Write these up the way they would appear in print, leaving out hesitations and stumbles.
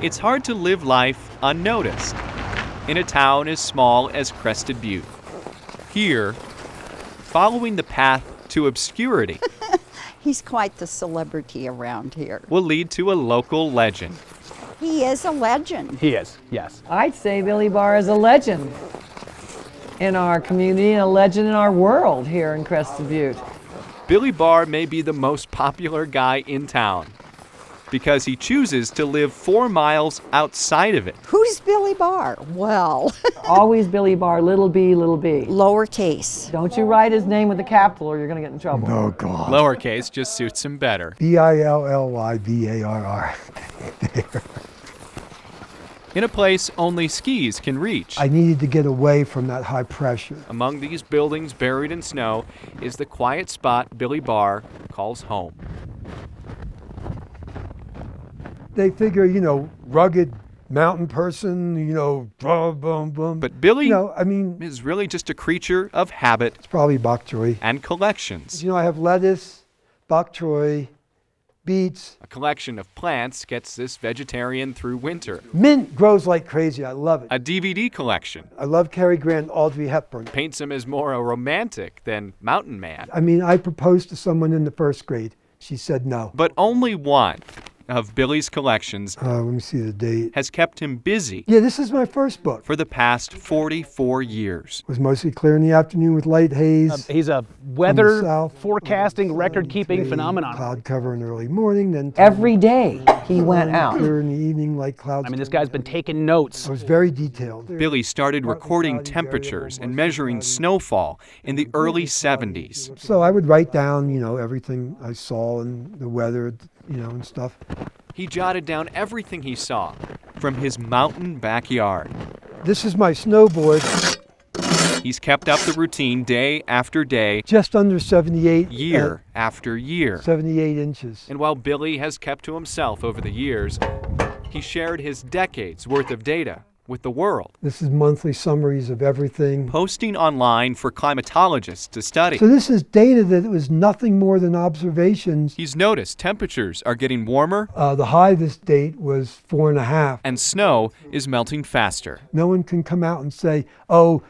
It's hard to live life unnoticed in a town as small as Crested Butte. Here, following the path to obscurity He's quite the celebrity around here. will lead to a local legend. He is a legend. He is, yes. I'd say Billy Barr is a legend in our community and a legend in our world here in Crested Butte. Billy Barr may be the most popular guy in town because he chooses to live 4 miles outside of it. Who's Billy Barr? Well, Always Billy Barr, little b, little b. lowercase. Don't you write his name with a capital or you're going to get in trouble. Oh, God. Lowercase just suits him better. Billlybarr. In a place only skis can reach. I needed to get away from that high pressure. Among these buildings buried in snow is the quiet spot Billy Barr calls home. They figure, rugged mountain person, boom, boom, boom. But Billy it's is really just a creature of habit probably bok choy. and collections. I have lettuce, bok choy, beets. A collection of plants gets this vegetarian through winter. Mint grows like crazy. I love it. A DVD collection I love Cary Grant, Audrey Hepburn. paints him as more a romantic than mountain man. I proposed to someone in the 1st grade. She said no. But only one of Billy's collections Let me see the date. has kept him busy Yeah, this is my first book. for the past 44 years. It was mostly clear in the afternoon with light haze. He's a From the weather south. forecasting, record-keeping Today, phenomenon. Cloud cover in the early morning, then Every day he went out. clear in the evening, light clouds. I mean, this guy's been taking notes. I was very detailed. Billy started recording temperatures and measuring snowfall in the early 70s. So I would write down, everything I saw and the weather, and stuff. He jotted down everything he saw from his mountain backyard. This is my snowboard, He's kept up the routine day after day, just under 78. year after year. 78 inches. And while Billy has kept to himself over the years, he shared his decades worth of data with the world, This is monthly summaries of everything. posting online for climatologists to study. So this is data that was nothing more than observations. He's noticed temperatures are getting warmer The high this date was 4.5. and snow is melting faster. No one can come out and say, oh,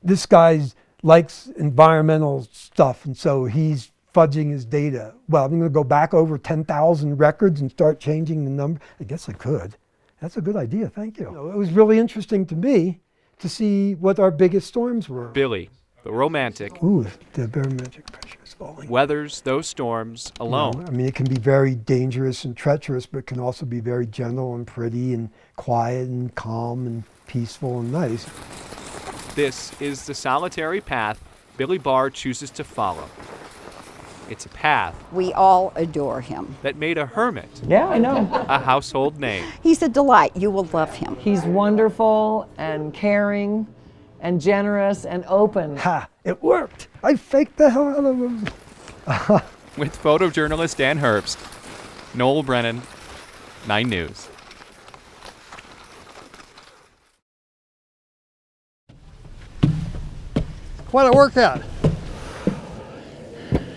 this guy likes environmental stuff, and so he's fudging his data. Well, I'm going to go back over 10,000 records and start changing the number. I guess I could. That's a good idea. Thank you. It was really interesting to me to see what our biggest storms were. Billy, the romantic, Ooh, the barometric pressure is falling. weathers those storms alone. It can be very dangerous and treacherous, but can also be very gentle and pretty and quiet and calm and peaceful and nice. This is the solitary path Billy Barr chooses to follow. It's a path We all adore him. that made a hermit Yeah, I know. a household name. He's a delight. You will love him. He's wonderful and caring and generous and open. Ha! It worked! I faked the hell out of him. With photojournalist Dan Herbst, Noel Brennan, 9 News. Quite a workout.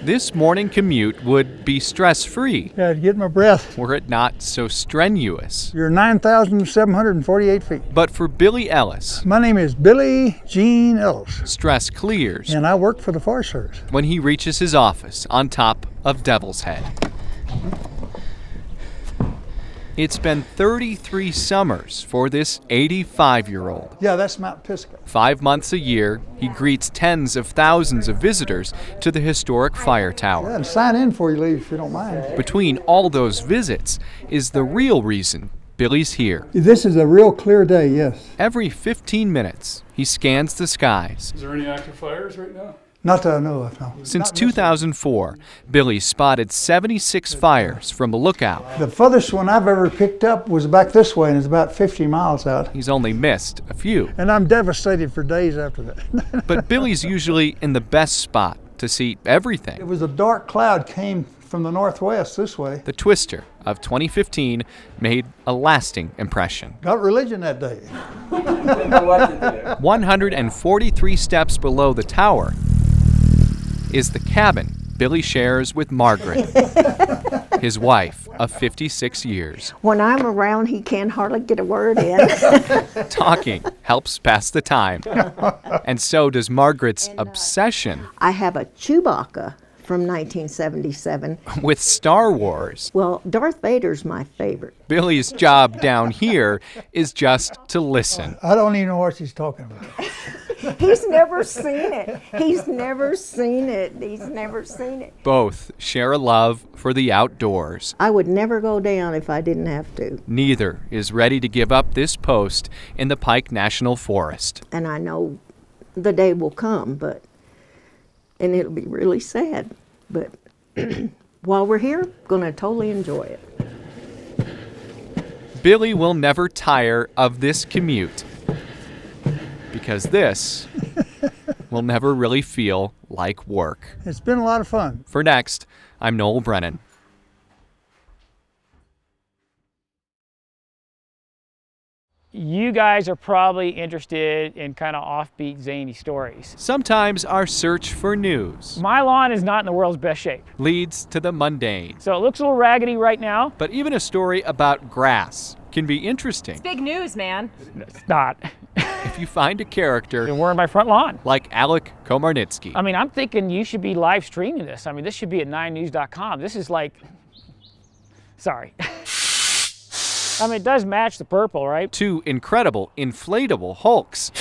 This morning commute would be stress-free Yeah, to get my breath. were it not so strenuous. You're 9,748 feet. But for Billy Ellis, My name is Billy Gene Ellis, stress clears and I work for the Forest Service. when he reaches his office on top of Devil's Head. It's been 33 summers for this 85-year-old. Yeah, that's Mount Pisgah. 5 months a year, he greets tens of thousands of visitors to the historic fire tower. Yeah, and sign in before you leave if you don't mind. Between all those visits is the real reason Billy's here. This is a real clear day, yes. Every 15 minutes, he scans the skies. Is there any active fires right now? Not that I know of, no. Since 2004, Billy spotted 76 fires from a lookout. The furthest one I've ever picked up was back this way, and it's about 50 miles out. He's only missed a few. And I'm devastated for days after that. But Billy's usually in the best spot to see It everything. was a dark cloud came from the northwest this way. The Twister of 2015 made a lasting impression. Got religion that day. 143 steps below the tower is the cabin Billy shares with Margaret, his wife of 56 years. When I'm around, he can't hardly get a word in. Talking helps pass the time. And so does Margaret's obsession I have a Chewbacca from 1977. with Star Wars. Well, Darth Vader's my favorite. Billy's job down here is just to listen. I don't even know what she's talking about. He's never seen it. He's never seen it. He's never seen it. Both share a love for the outdoors. I would never go down if I didn't have to. Neither is ready to give up this post in the Pike National Forest. And I know the day will come, and it'll be really sad. But while we're here, gonna totally enjoy it. Billy will never tire of this commute, because this will never really feel like work. It's been a lot of fun. For Next, I'm Noel Brennan. You guys are probably interested in kind of offbeat, zany stories. Sometimes our search for news My lawn is not in the world's best shape. leads to the mundane. So it looks a little raggedy right now. But even a story about grass can be interesting Big news, man. It's not. if you find a character And we're in my front lawn. like Alec Komarnitsky. I mean, I'm thinking you should be live streaming this. I mean, this should be at 9news.com. This is like, sorry. I mean, it does match the purple, right? Two incredible inflatable Hulks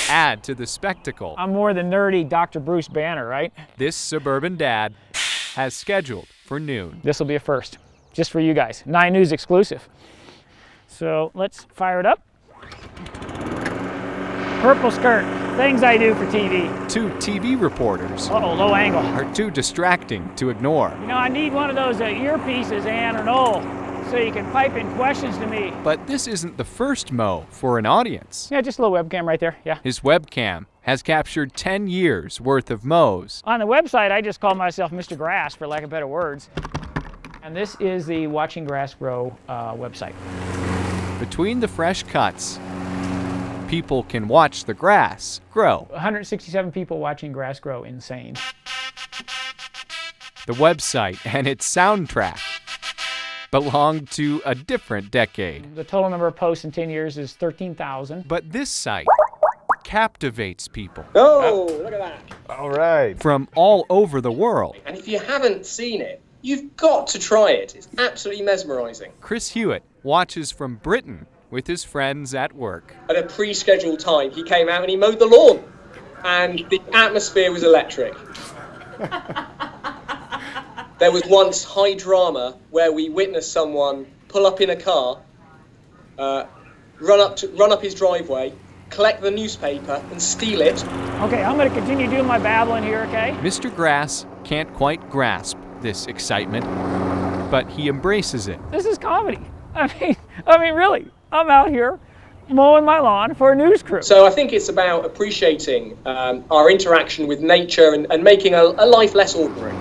add to the spectacle. I'm more than nerdy Dr. Bruce Banner, right? This suburban dad has scheduled for noon. This will be a first, just for you guys. 9 News exclusive. So let's fire it up. Purple skirt, things I do for TV. Two TV reporters Uh-oh, low angle. are too distracting to ignore. You know, I need one of those earpieces, Ann or Noel, so you can pipe in questions to me. But this isn't the first Mo for an audience. Yeah, just a little webcam right there, yeah. His webcam has captured 10 years worth of Mo's. On the website, I just call myself Mr. Grass, for lack of better words. And this is the Watching Grass Grow website. Between the fresh cuts, people can watch the grass grow. 167 people watching grass grow, insane. The website and its soundtrack belong to a different decade. The total number of posts in 10 years is 13,000. But this site captivates people. Oh, look at that. All right. From all over the world. And if you haven't seen it, you've got to try it. It's absolutely mesmerizing. Chris Hewitt watches from Britain with his friends at work. At a pre-scheduled time, he came out and he mowed the lawn. And the atmosphere was electric. There was once high drama where we witnessed someone pull up in a car, run up his driveway, collect the newspaper and steal it. Okay, I'm going to continue doing my babbling here, okay? Mr. Grass can't quite grasp this excitement, but he embraces it. This is comedy. I mean, really, I'm out here mowing my lawn for a news crew. So I think it's about appreciating our interaction with nature and making a life less ordinary.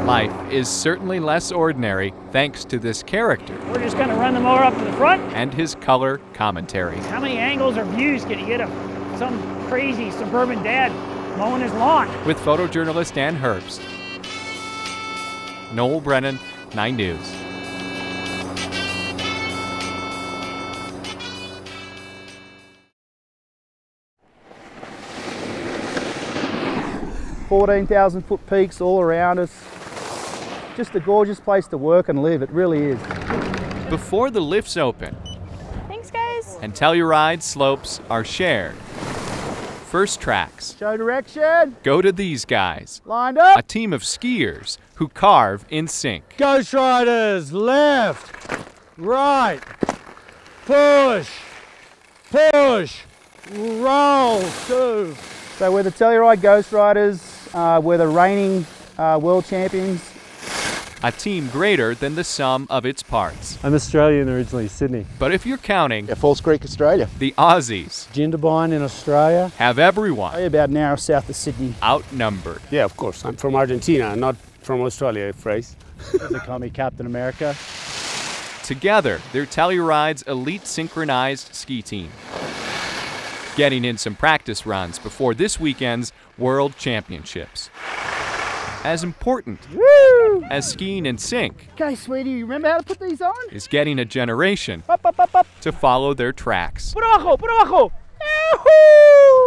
Life is certainly less ordinary thanks to this character. We're just going to run the mower up to the front. And his color commentary. How many angles or views can you get of some crazy suburban dad mowing his lawn? With photojournalist Ann Herbst. Noel Brennan, 9 News. $14,000-foot peaks all around us. Just a gorgeous place to work and live, it really is. Before the lifts open, Thanks, guys. and Telluride slopes are shared, first tracks Show direction. go to these guys, Lined up. a team of skiers who carve in sync. Ghost Riders, left, right, push, push, roll, two. So we're the Telluride Ghost Riders, we're the reigning world champions. A team greater than the sum of its parts. I'm Australian originally, Sydney. But if you're counting, Falls Creek, Australia. the Aussies Jindabyne in Australia. have everyone About an hour south of Sydney. outnumbered. Yeah, of course. I'm from Argentina, not from Australia, phrase. They call me Captain America. Together, they're Telluride's elite synchronized ski team. Getting in some practice runs before this weekend's World Championships. as important as skiing in sync Okay, sweetie, you remember how to put these on? is getting a generation to follow their tracks. Por abajo, por abajo.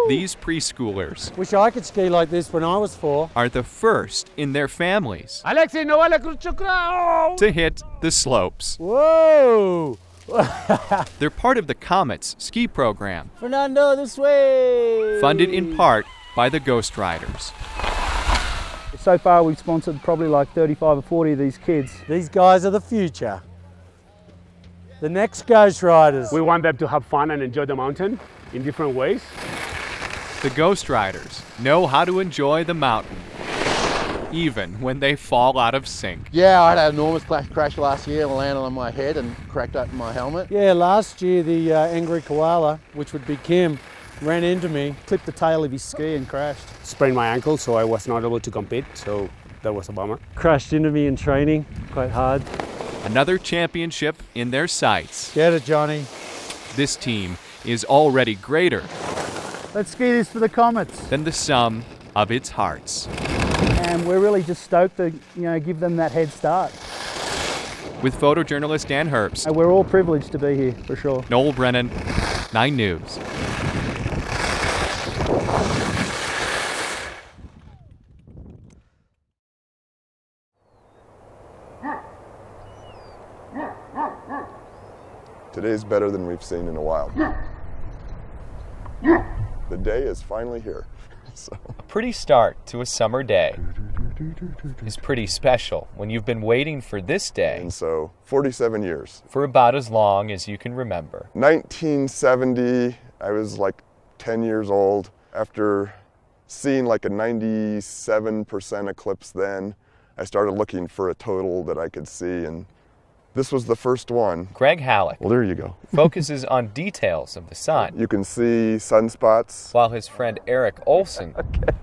These preschoolers Wish I could ski like this when I was 4. are the first in their families Alexi, Noel, oh. to hit the slopes. Whoa! They're part of the Comets ski program, Fernando, this way! funded in part by the Ghost Riders. So far we've sponsored probably like 35 or 40 of these kids. These guys are the future. The next Ghost Riders. We want them to have fun and enjoy the mountain in different ways. The Ghost Riders know how to enjoy the mountain, even when they fall out of sync. Yeah, I had an enormous crash last year, landed on my head and cracked open my helmet. Yeah, last year the angry koala, which would be Kim, ran into me. Clipped the tail of his ski and crashed. Sprained my ankle, so I was not able to compete, so that was a bummer. Crashed into me in training, quite hard. Another championship in their sights. Get it, Johnny. This team is already greater Let's ski this for the Comets. than the sum of its hearts. And we're really just stoked to, give them that head start. With photojournalist Dan Herbst, And we're all privileged to be here, for sure. Noel Brennan, 9 News. Today's better than we've seen in a while. The day is finally here. A pretty start to a summer day is pretty special when you've been waiting for this day. And so, 47 years. For about as long as you can remember. 1970, I was like 10 years old. After seeing like a 97% eclipse then, I started looking for a total that I could see, and this was the first one. Greg Halleck. Well, there you go. Focuses on details of the sun. You can see sunspots. While his friend Eric Olson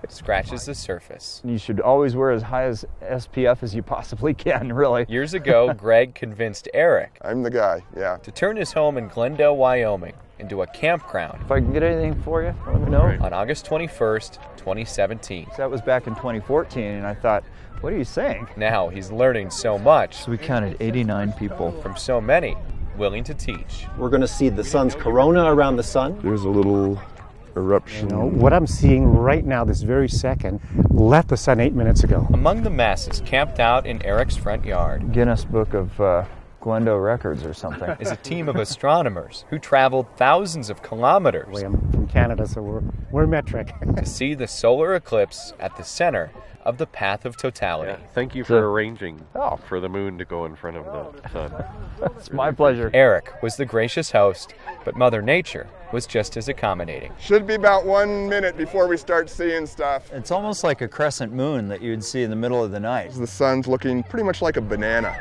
scratches the surface. You should always wear as high as SPF as you possibly can, really. Years ago, Greg convinced Eric. I'm the guy, yeah. To turn his home in Glendale, Wyoming into a campground. If I can get anything for you, let me know. On August 21st, 2017. So that was back in 2014, and I thought, what are you saying? Now he's learning so much. So we counted 89 people. From so many willing to teach. We're going to see the sun's corona around the sun. There's a little eruption. What I'm seeing right now, this very second, left the sun 8 minutes ago. Among the masses camped out in Eric's front yard. Guinness Book of Glendo Records or something. Is a team of astronomers who traveled thousands of kilometers. I'm from Canada, so we're metric. To see the solar eclipse at the center of the path of totality. Yeah, thank you for arranging for the moon to go in front of the sun. It's my pleasure. Eric was the gracious host, but Mother Nature was just as accommodating. Should be about 1 minute before we start seeing stuff. It's almost like a crescent moon that you'd see in the middle of the night. The sun's looking pretty much like a banana.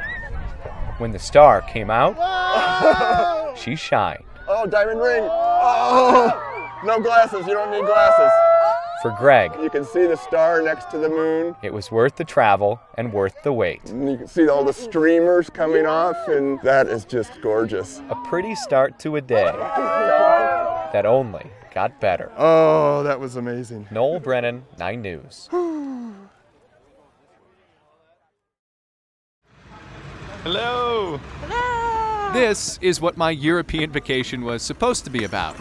When the star came out, she shined. Oh, diamond ring! Oh! No glasses, you don't need glasses. For Greg, you can see the star next to the moon. It was worth the travel and worth the wait. And you can see all the streamers coming off, and that is just gorgeous. A pretty start to a day that only got better. Oh, that was amazing. Noel Brennan, 9 News. Hello. Hello. This is what my European vacation was supposed to be about.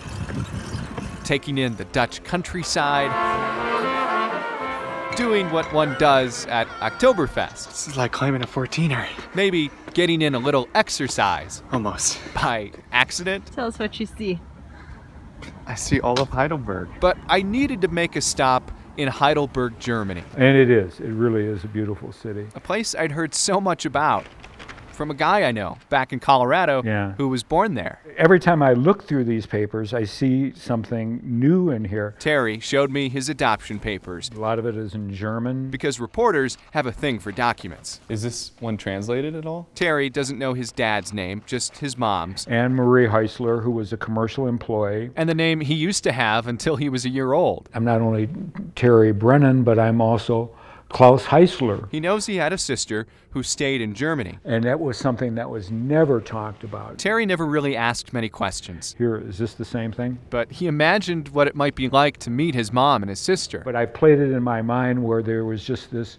Taking in the Dutch countryside, doing what one does at Oktoberfest. This is like climbing a 14er. Maybe getting in a little exercise. Almost. By accident. Tell us what you see. I see all of Heidelberg. But I needed to make a stop in Heidelberg, Germany. And it really is a beautiful city. A place I'd heard so much about. From a guy I know back in Colorado who was born there. Every time I look through these papers, I see something new in here. Terry showed me his adoption papers. A lot of it is in German. Because reporters have a thing for documents. Is this one translated at all? Terry doesn't know his dad's name, just his mom's. Anne-Marie Heisler, who was a commercial employee. And the name he used to have until he was a year old. I'm not only Terry Brennan, but I'm also Klaus Heisler. He knows he had a sister who stayed in Germany. And that was something that was never talked about. Terry never really asked many questions. Here, is this the same thing? But he imagined what it might be like to meet his mom and his sister. But I played it in my mind where there was just this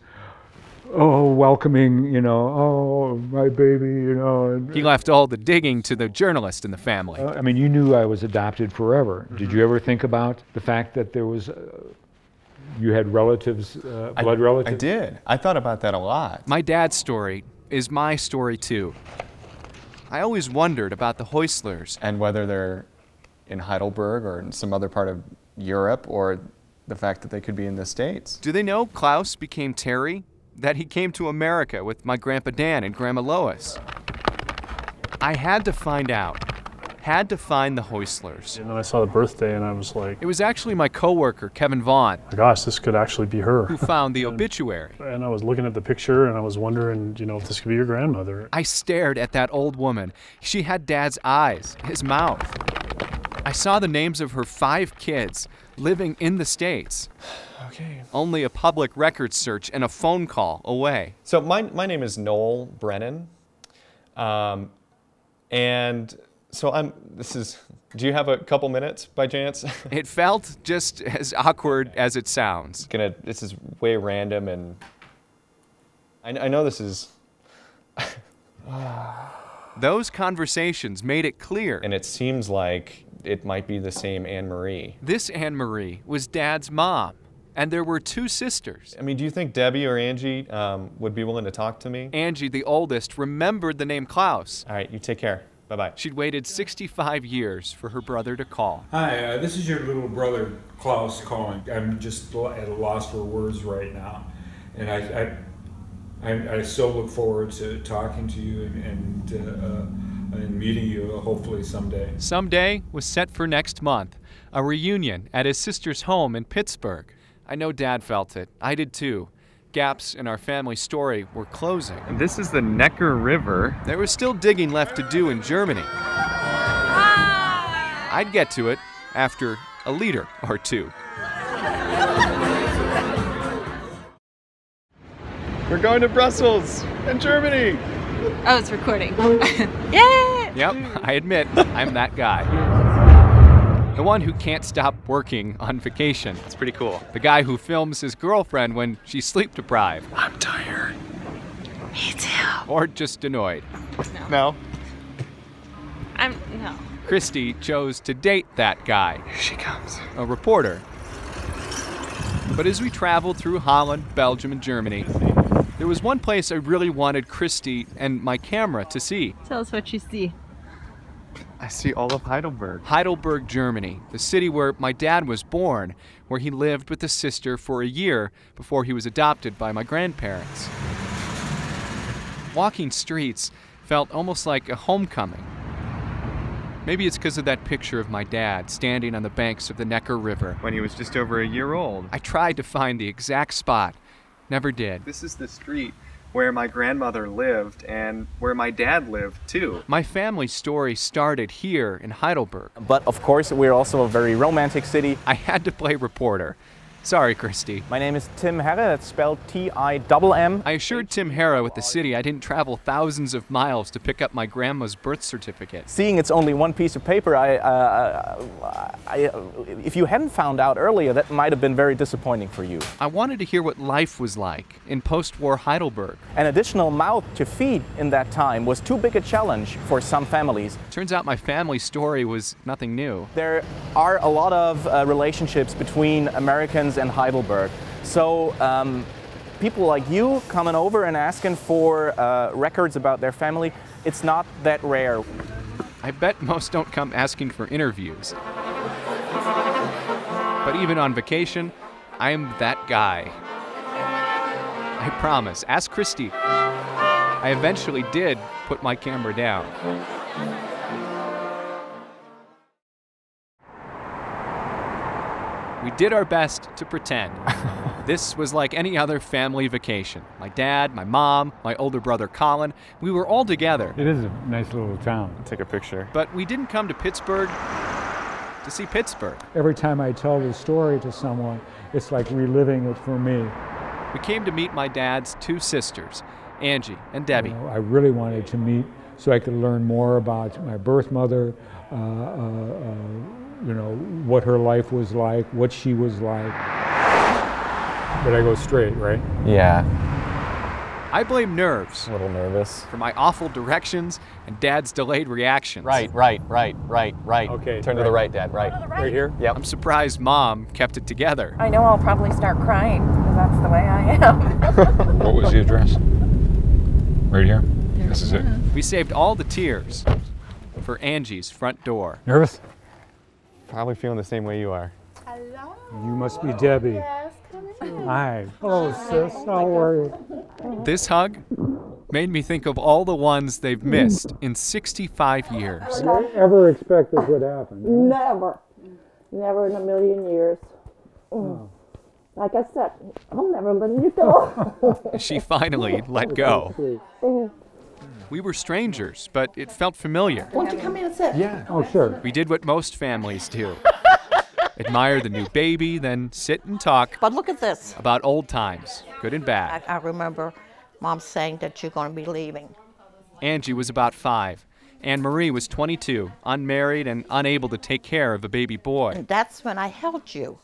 welcoming, oh, my baby, And, He left all the digging to the journalist in the family. I mean, you knew I was adopted forever. Mm-hmm. Did you ever think about the fact that there was, you had relatives, blood relatives? I did. I thought about that a lot. My dad's story is my story too. I always wondered about the Häuslers. And whether they're in Heidelberg or in some other part of Europe, or the fact that they could be in the States. Do they know Klaus became Terry? That he came to America with my Grandpa Dan and Grandma Lois? I had to find out. Had to find the Häuslers. And then I saw the birthday and I was like... It was actually my coworker, Kevin Vaughn. My gosh, this could actually be her. Who found the obituary. And I was looking at the picture and I was wondering, if this could be your grandmother. I stared at that old woman. She had Dad's eyes, his mouth. I saw the names of her 5 kids living in the States. Okay. Only a public records search and a phone call away. So my name is Noel Brennan. And so do you have a couple minutes by chance? It felt just as awkward as it sounds. This is way random, and I know this is... Those conversations made it clear. And it seems like it might be the same Anne-Marie. This Anne-Marie was Dad's mom, and there were 2 sisters. I mean, do you think Debbie or Angie would be willing to talk to me? Angie, the oldest, remembered the name Klaus. All right, you take care. Bye-bye. She'd waited 65 years for her brother to call. Hi, this is your little brother, Klaus, calling. I'm just at a loss for words right now. And I so look forward to talking to you and meeting you hopefully someday. Someday was set for next month, a reunion at his sister's home in Pittsburgh. I know Dad felt it. I did too. Gaps in our family story were closing. And this is the Neckar River. There was still digging left to do in Germany. I'd get to it after a liter or 2. We're going to Brussels and Germany. Oh, it's recording. Yay! Yep, I admit, I'm that guy. The one who can't stop working on vacation. It's pretty cool. The guy who films his girlfriend when she's sleep deprived. I'm tired. Me too. Or just annoyed. No? No. Christy chose to date that guy. Here she comes. A reporter. But as we traveled through Holland, Belgium, and Germany, there was one place I really wanted Christy and my camera to see. Tell us what you see. I see all of Heidelberg. Heidelberg, Germany, the city where my dad was born, where he lived with a sister for a year before he was adopted by my grandparents. Walking streets felt almost like a homecoming. Maybe it's because of that picture of my dad standing on the banks of the Neckar River. When he was just over a year old. I tried to find the exact spot. Never did. This is the street where my grandmother lived and where my dad lived too. My family story started here in Heidelberg. But of course, we're also a very romantic city. I had to play reporter. Sorry, Christy. My name is Tim Herre, that's spelled T-I-M-M. I assured Tim Herre with the city I didn't travel thousands of miles to pick up my grandma's birth certificate. Seeing it's only one piece of paper, if you hadn't found out earlier, that might have been very disappointing for you. I wanted to hear what life was like in post-war Heidelberg. An additional mouth to feed in that time was too big a challenge for some families. Turns out my family story was nothing new. There are a lot of relationships between Americans and Heidelberg. So people like you coming over and asking for records about their family, it's not that rare. I bet most don't come asking for interviews. But even on vacation, I'm that guy. I promise. Ask Christy. I eventually did put my camera down. We did our best to pretend. This was like any other family vacation. My dad, my mom, my older brother Colin, we were all together. It is a nice little town. Take a picture. But we didn't come to Pittsburgh to see Pittsburgh. Every time I tell the story to someone, it's like reliving it for me. We came to meet my dad's 2 sisters, Angie and Debbie. You know, I really wanted to meet so I could learn more about my birth mother, you know, what her life was like, what she was like. But I go straight, right? Yeah. I blame nerves. A little nervous. For my awful directions and Dad's delayed reactions. Right. Okay. Turn to the right, Dad. Right. Right here? Yep. I'm surprised Mom kept it together. I know I'll probably start crying because that's the way I am. What was the address? Right here? This is it. We saved all the tears for Angie's front door. Nervous? Probably feeling the same way you are. You must be Debbie. Yes, come in. Hi. Hello, sis. How are you? This hug made me think of all the ones they've missed in 65 years. Did you ever expect this would happen? Never. Never in a million years. Like I said, I'll never let you go. She finally let go. We were strangers, but it felt familiar. Won't you come in and sit? Yeah. Oh, sure. We did what most families do. Admire the new baby, then sit and talk But look at this. about old times, good and bad. I remember Mom saying that you're going to be leaving. Angie was about 5. Anne-Marie was 22, unmarried and unable to take care of a baby boy. And that's when I held you.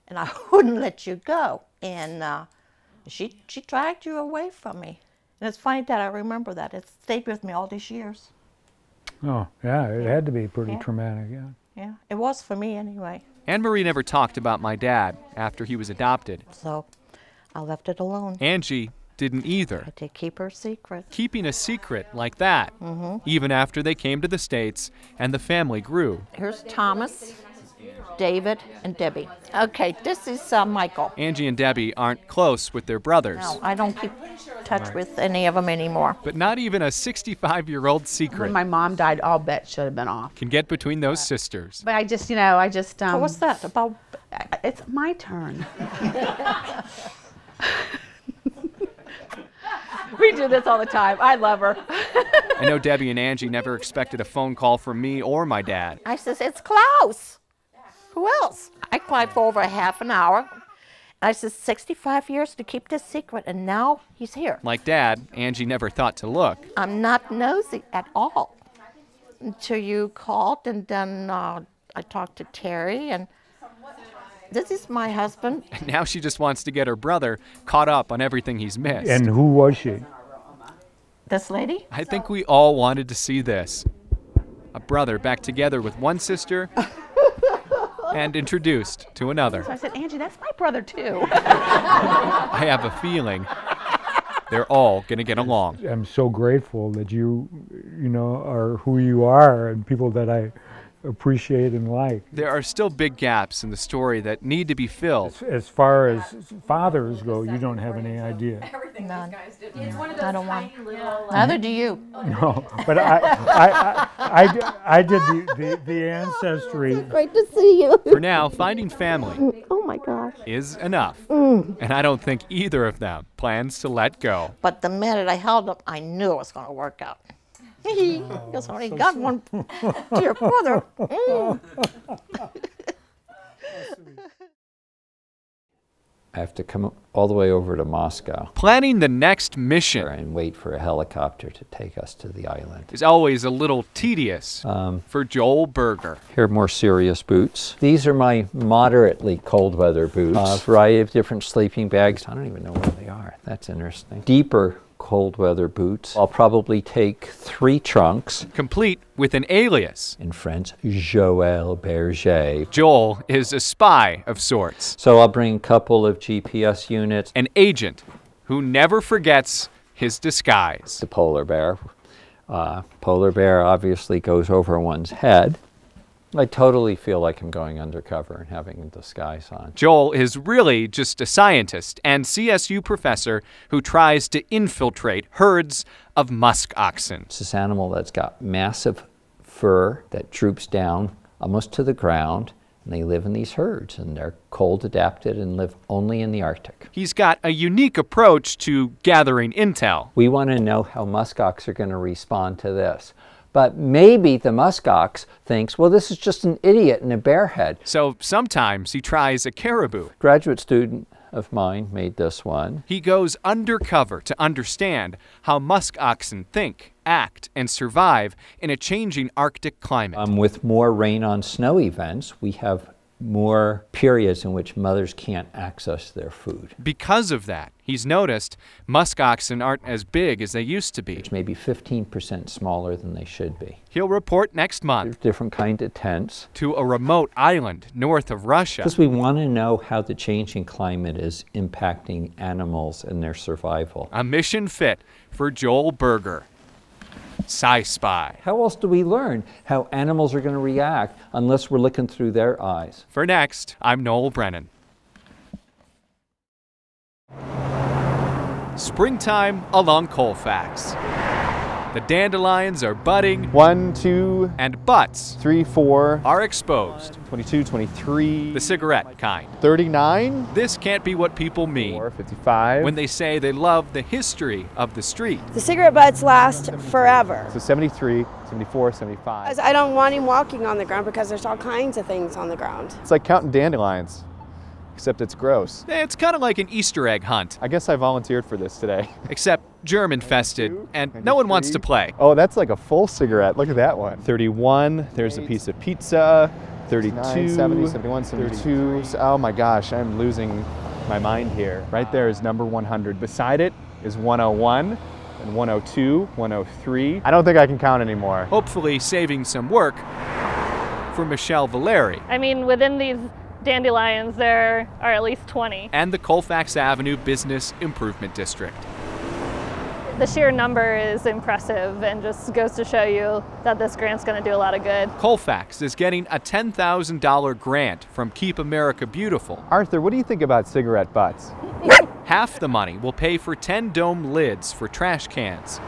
And I wouldn't let you go. And she dragged you away from me. And it's funny that I remember that. It stayed with me all these years. Oh, yeah, it had to be pretty traumatic, yeah. Yeah, it was for me anyway. Anne-Marie never talked about my dad after he was adopted. So I left it alone. Angie didn't either. I did keep her secret. Keeping a secret like that, even after they came to the States and the family grew. Here's Thomas, David, and Debbie. Okay, this is Michael. Angie and Debbie aren't close with their brothers. No, I don't keep touch with any of them anymore. But not even a 65-year-old secret When my mom died, all bets should have been off. can get between those sisters. But I just, So what's that about? It's my turn. We do this all the time. I love her. I know Debbie and Angie never expected a phone call from me or my dad. I says, it's Klaus. Who else? I cried for over a half an hour. I says, 65 years to keep this secret, and now he's here. Like Dad, Angie never thought to look. I'm not nosy at all. Until you called, and then I talked to Terry, and this is my husband. And now she just wants to get her brother caught up on everything he's missed. And who was she? This lady? I think we all wanted to see this. A brother back together with one sister and introduced to another. So I said, Angie, that's my brother too. I have a feeling they're all going to get along. I'm so grateful that you are who you are and people that I appreciate and like. There are still big gaps in the story that need to be filled. As far as fathers go, you don't have any idea. None. I don't want. Neither do you. No, but I did the ancestry. Great to see you. For now, finding family Oh my gosh. is enough. And I don't think either of them plans to let go. But the minute I held him, I knew it was going to work out. Because I only got one dear brother. I have to come all the way over to Moscow. Planning the next mission and wait for a helicopter to take us to the island. is always a little tedious for Joel Berger. Here are more serious boots. These are my moderately cold weather boots. A variety of different sleeping bags. I don't even know where they are. That's interesting. Deeper cold weather boots. I'll probably take 3 trunks. Complete with an alias. In French, Joel Berger. Joel is a spy of sorts. So I'll bring a couple of GPS units. An agent who never forgets his disguise. The polar bear. Polar bear obviously goes over one's head. I totally feel like I'm going undercover and having a disguise on. Joel is really just a scientist and CSU professor who tries to infiltrate herds of musk oxen. It's this animal that's got massive fur that droops down almost to the ground, and they live in these herds, and they're cold adapted and live only in the Arctic. He's got a unique approach to gathering intel. We want to know how muskox are going to respond to this. But maybe the muskox thinks, well, this is just an idiot in a bear head. So sometimes he tries a caribou. Graduate student of mine made this one. He goes undercover to understand how musk oxen think, act, and survive in a changing Arctic climate. With more rain on snow events, we have more periods in which mothers can't access their food. Because of that, he's noticed musk oxen aren't as big as they used to be. It's maybe 15% smaller than they should be. He'll report next month. There's different kind of tents. To a remote island north of Russia. Because we want to know how the changing climate is impacting animals and their survival. A mission fit for Joel Berger. Sci-Spy. How else do we learn how animals are going to react unless we're looking through their eyes? For Next, I'm Noel Brennan. Springtime along Colfax. The dandelions are budding. 1, 2, and butts 3, 4 are exposed. 22, 23. The cigarette kind. 39. This can't be what people mean 55. when they say they love the history of the street. The cigarette butts last forever. So 73, 74, 75. I don't want him walking on the ground because there's all kinds of things on the ground. It's like counting dandelions, except it's gross. It's kind of like an Easter egg hunt. I guess I volunteered for this today. Except germ-infested, and no one wants to play. Oh, that's like a full cigarette. Look at that one. 31, there's a piece of pizza. 32, 70, 71, 72. Oh my gosh, I'm losing my mind here. Right there is number 100. Beside it is 101 and 102, 103. I don't think I can count anymore. Hopefully saving some work for Michelle Valeri. I mean, within these dandelions, there are at least 20. And the Colfax Avenue Business Improvement District. The sheer number is impressive and just goes to show you that this grant's going to do a lot of good. Colfax is getting a $10,000 grant from Keep America Beautiful. Arthur, what do you think about cigarette butts? Half the money will pay for 10 dome lids for trash cans.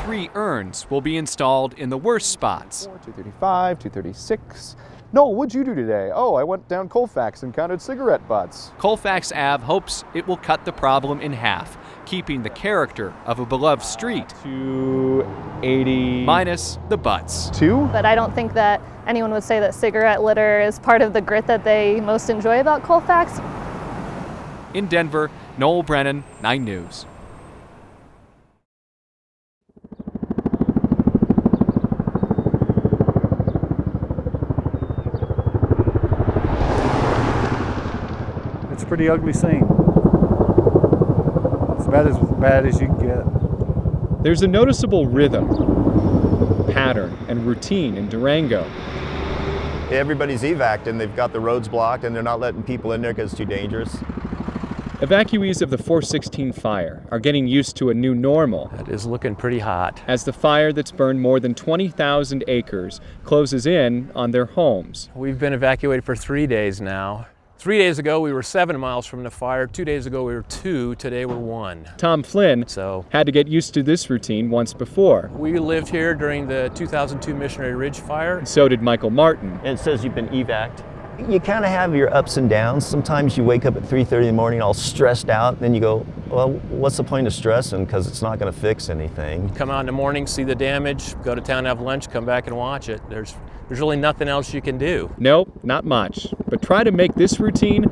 3 urns will be installed in the worst spots. 235, 236. Noel, what'd you do today? Oh, I went down Colfax and counted cigarette butts. Colfax Ave hopes it will cut the problem in half, keeping the character of a beloved street. 280. Minus the butts. 2? But I don't think that anyone would say that cigarette litter is part of the grit that they most enjoy about Colfax. In Denver, Noel Brennan, 9 News. It's a pretty ugly scene. It's about as bad as you can get. There's a noticeable rhythm, pattern, and routine in Durango. Everybody's evac'd and they've got the roads blocked and they're not letting people in there because it's too dangerous. Evacuees of the 416 fire are getting used to a new normal. It is looking pretty hot. As the fire that's burned more than 20,000 acres closes in on their homes. We've been evacuated for 3 days now. 3 days ago, we were 7 miles from the fire. 2 days ago, we were 2. Today, we're 1. Tom Flynn had to get used to this routine once before. We lived here during the 2002 Missionary Ridge fire. So did Michael Martin. And it says you've been evac'd. You kind of have your ups and downs. Sometimes you wake up at 3:30 in the morning all stressed out, then you go, well, what's the point of stressing, because it's not going to fix anything. Come out in the morning, see the damage, go to town, have lunch, come back and watch it. There's really nothing else you can do. Nope, not much. But try to make this routine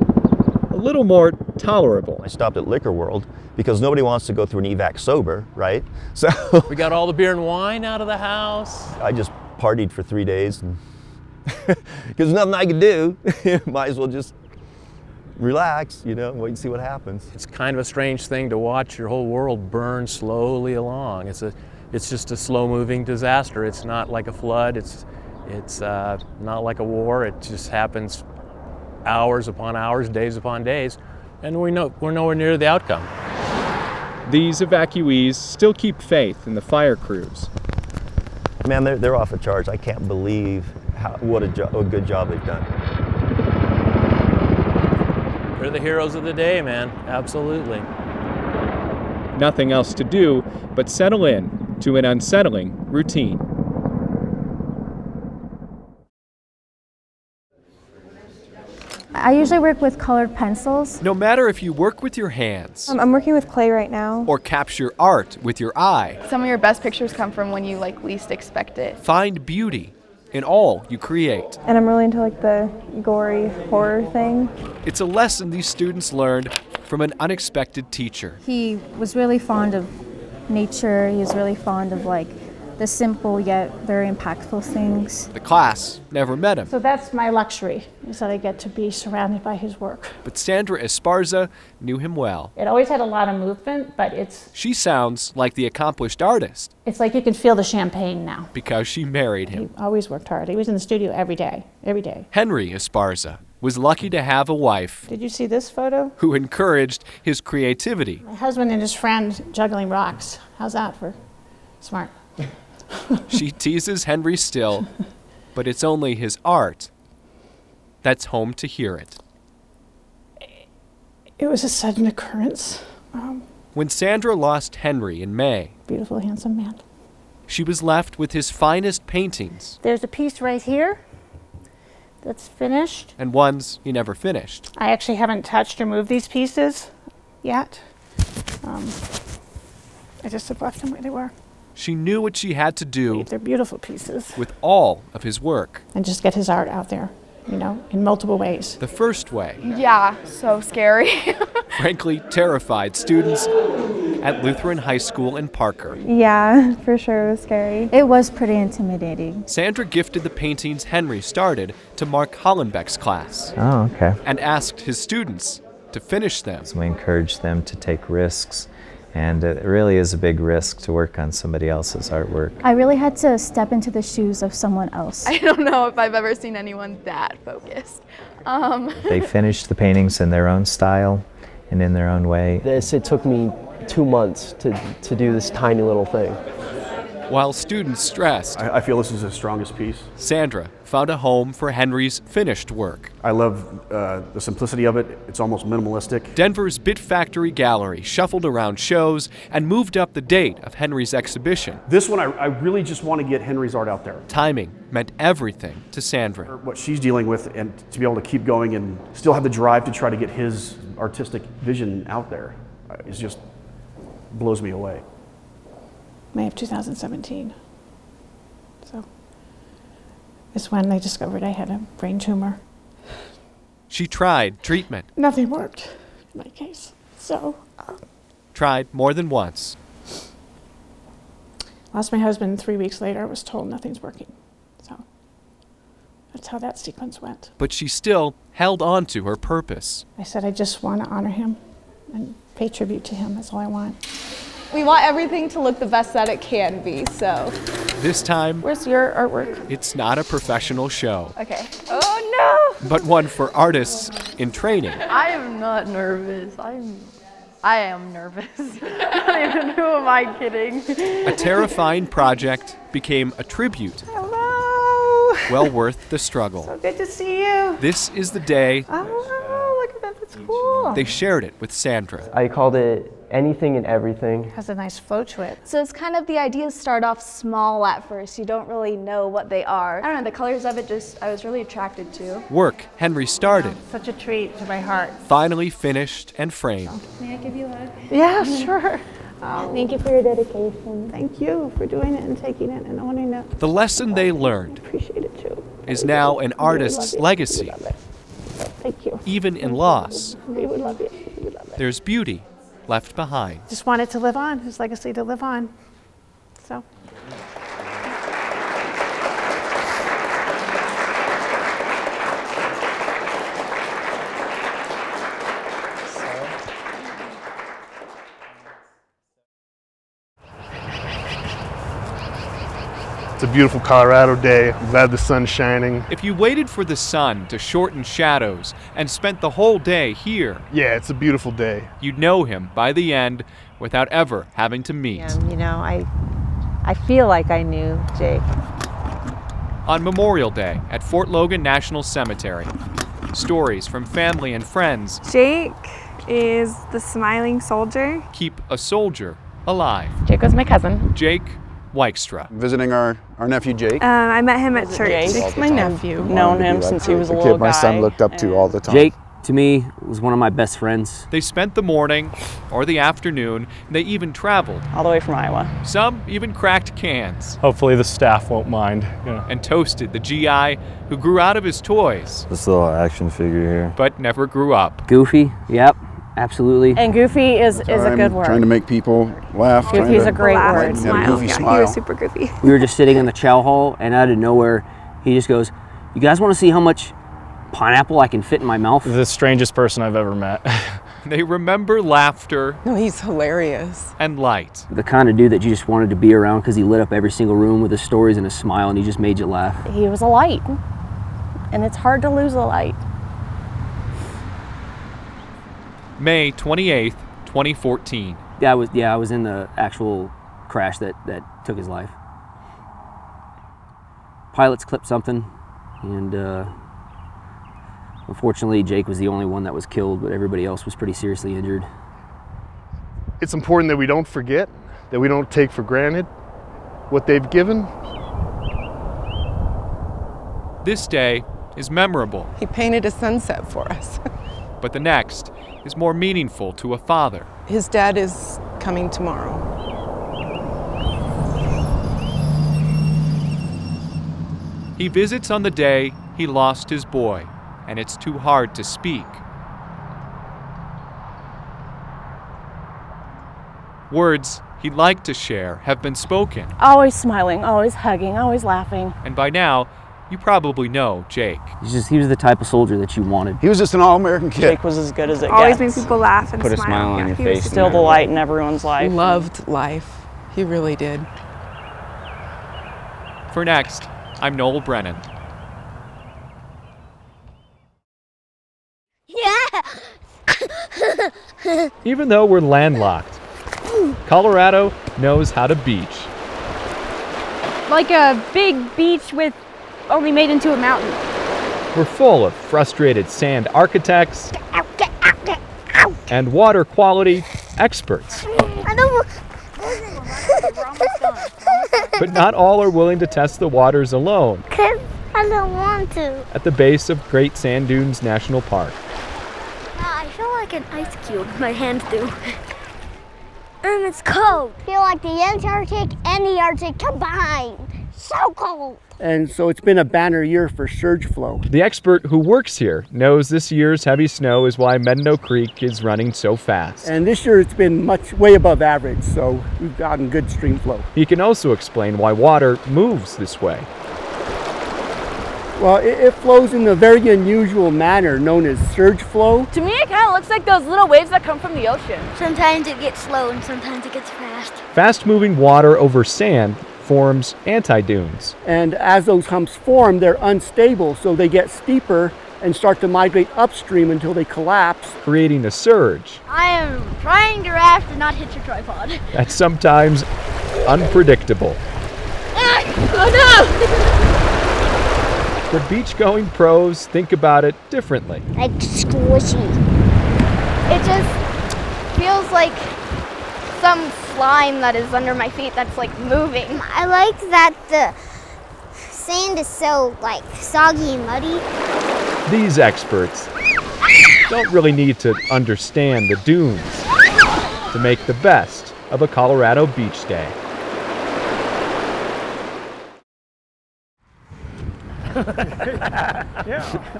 a little more tolerable. I stopped at Liquor World because nobody wants to go through an evac sober, right? So we got all the beer and wine out of the house. I just partied for 3 days. Because nothing I could do. Might as well just relax, you know, wait and see what happens. It's kind of a strange thing to watch your whole world burn slowly along. It's just a slow-moving disaster. It's not like a flood. It's not like a war. It just happens hours upon hours, days upon days, and we're nowhere near the outcome. These evacuees still keep faith in the fire crews. Man, they're off the charts. I can't believe what a good job they've done. They're the heroes of the day, man. Absolutely. Nothing else to do but settle in to an unsettling routine. I usually work with colored pencils. No matter if you work with your hands, I'm working with clay right now, or capture art with your eye, some of your best pictures come from when you least expect it. Find beauty in all you create. And I'm really into the gory horror thing. It's a lesson these students learned from an unexpected teacher. He was really fond of nature. He was really fond of the simple yet very impactful things. The class never met him, So that's my luxury, is that I get to be surrounded by his work. but Sandra Esparza knew him well. It always had a lot of movement, but She sounds like the accomplished artist it's like you can feel the champagne now. because she married him. He always worked hard. He was in the studio every day, every day. Henry Esparza was lucky to have a wife Did you see this photo? who encouraged his creativity. My husband and his friend juggling rocks. How's that for smart? She teases Henry still, but it's only his art that's home to hear it. It was a sudden occurrence. When Sandra lost Henry in May, Beautiful, handsome man. she was left with his finest paintings There's a piece right here that's finished. and ones he never finished. I actually haven't touched or moved these pieces yet. I just have left them where they were. She knew what she had to do They're beautiful pieces. with all of his work. And just get his art out there, you know, in multiple ways. The first way, Yeah, so scary. frankly terrified students at Lutheran High School in Parker. Yeah, for sure it was scary. It was pretty intimidating. Sandra gifted the paintings Henry started to Mark Hollenbeck's class Oh, okay. and asked his students to finish them. So we encourage them to take risks, and it really is a big risk to work on somebody else's artwork. I really had to step into the shoes of someone else. I don't know if I've ever seen anyone that focused. They finished the paintings in their own style and in their own way. It took me 2 months to do this tiny little thing. While students stressed, I feel this is his strongest piece. Sandra found a home for Henry's finished work. I love the simplicity of it. It's almost minimalistic. Denver's Bit Factory Gallery shuffled around shows and moved up the date of Henry's exhibition. This one, I really just want to get Henry's art out there. Timing meant everything to Sandra. What she's dealing with, and to be able to keep going and still have the drive to try to get his artistic vision out there, is just blows me away. May of 2017. So it's when they discovered I had a brain tumor. She tried treatment, Nothing worked in my case. So tried more than once. lost my husband 3 weeks later. I was told nothing's working. So that's how that sequence went. But she still held on to her purpose. I said I just want to honor him and pay tribute to him. That's all I want. We want everything to look the best that it can be, so. This time, Where's your artwork? it's not a professional show, Okay. Oh but one for artists in training. No! I am not nervous. I am nervous. I don't even know, am I kidding? A terrifying project became a tribute, Hello. well worth the struggle. So good to see you. This is the day Oh, look at that. That's cool. they shared it with Sandra. I called it Anything and Everything. Has a nice flow to it. So it's kind of the ideas start off small at first. You don't really know what they are. I don't know, the colors of it I was really attracted to. Work Henry started, Such a treat to my heart. finally finished and framed. May I give you a hug? Yeah, sure. Thank you for your dedication. Thank you for doing it and taking it and owning it. The lesson they learned Appreciate it too. is now an artist's legacy. Thank you. Even in loss, We would love you. We would love it. there's beauty left behind. Just want it to live on, his legacy to live on. So. It's a beautiful Colorado day. I'm glad the sun's shining. If you waited for the sun to shorten shadows and spent the whole day here, Yeah, it's a beautiful day. you'd know him by the end without ever having to meet. You know, I feel like I knew Jake. On Memorial Day at Fort Logan National Cemetery, stories from family and friends Jake is the smiling soldier. keep a soldier alive. Jake was my cousin. Jake Wykstra. Visiting our nephew Jake. I met him at church. Jake's my nephew. Known him since he was a little kid my son looked up to all the time. Jake, to me, was one of my best friends. They spent the morning or the afternoon, and they even traveled. All the way from Iowa. Some even cracked cans Hopefully the staff won't mind. and toasted the GI who grew out of his toys This little action figure here. but never grew up. Goofy, yep. Absolutely. And goofy is a good word. Trying to make people laugh. Goofy is a great word. And a goofy smile. He was super goofy. We were just sitting in the chow hall, and out of nowhere, he just goes, "You guys want to see how much pineapple I can fit in my mouth?" The strangest person I've ever met. They remember laughter. No, he's hilarious. And light. The kind of dude that you just wanted to be around because he lit up every single room with his stories and his smile, and he just made you laugh. He was a light, and it's hard to lose a light. May 28th, 2014. I was in the actual crash that took his life. Pilots clipped something, and unfortunately Jake was the only one that was killed, but everybody else was pretty seriously injured. It's important that we don't forget, that we don't take for granted what they've given. This day is memorable. He painted a sunset for us. But the next is more meaningful to a father. His dad is coming tomorrow. He visits on the day he lost his boy, and it's too hard to speak. Words he'd like to share have been spoken. Always smiling, always hugging, always laughing. And by now, you probably know Jake. He was the type of soldier that you wanted. He was just an all-American kid. Jake was as good as it Always gets. made people laugh and Put a smile on your face. Still the light in everyone's life. Loved life. He really did. For next, I'm Noel Brennan. Yeah! Even though we're landlocked, Colorado knows how to beach. Like a big beach with only made into a mountain. We're full of frustrated sand architects and water quality experts. But not all are willing to test the waters alone. I don't want to. At the base of Great Sand Dunes National Park. I feel like an ice cube. My hands do. It's cold. I feel like the Antarctic and the Arctic combined. So cold. And so it's been a banner year for surge flow. The expert who works here knows this year's heavy snow is why Medno Creek is running so fast. And this year it's been way above average, so we've gotten good stream flow. He can also explain why water moves this way. Well, it flows in a very unusual manner known as surge flow. To me, it kind of looks like those little waves that come from the ocean. Sometimes it gets slow and sometimes it gets fast. Fast-moving water over sand forms anti-dunes. And as those humps form, they're unstable, so they get steeper and start to migrate upstream until they collapse, creating a surge. I am trying to raft and not hit your tripod. That's sometimes unpredictable. Oh no! The beach-going pros think about it differently. Like squishy. It just feels like some slime that is under my feet that's like moving. I like that the sand is so like soggy and muddy. These experts don't really need to understand the dunes to make the best of a Colorado beach day.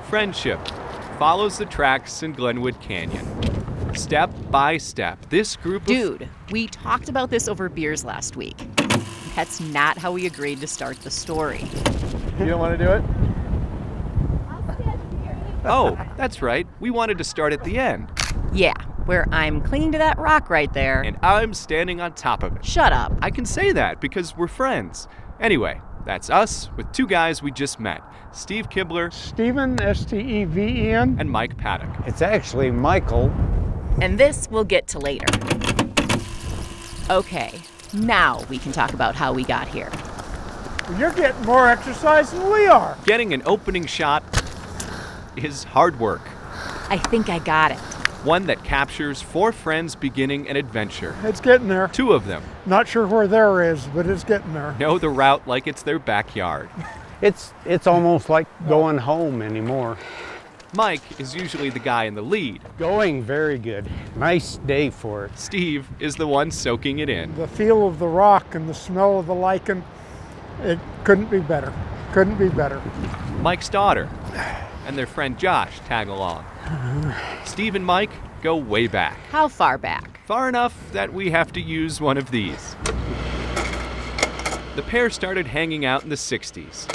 Friendship follows the tracks in Glenwood Canyon. Step by step, this group of... Dude, we talked about this over beers last week. That's not how we agreed to start the story. You don't want to do it? Oh, that's right. We wanted to start at the end. Yeah, where I'm clinging to that rock right there. And I'm standing on top of it. Shut up. I can say that because we're friends. Anyway, that's us with two guys we just met. Steve Kibler. Steven, S-T-E-V-E-N. And Mike Paddock. It's actually Michael. And this we'll get to later. Okay, now we can talk about how we got here. You're getting more exercise than we are. Getting an opening shot is hard work. I think I got it. One that captures four friends beginning an adventure. It's getting there. Two of them. Not sure where there is, but it's getting there. Know the route like it's their backyard. It's almost like going home anymore. Mike is usually the guy in the lead. Going very good. Nice day for it. Steve is the one soaking it in. The feel of the rock and the smell of the lichen, it couldn't be better. Couldn't be better. Mike's daughter and their friend Josh tag along. Steve and Mike go way back. How far back? Far enough that we have to use one of these. The pair started hanging out in the 60s.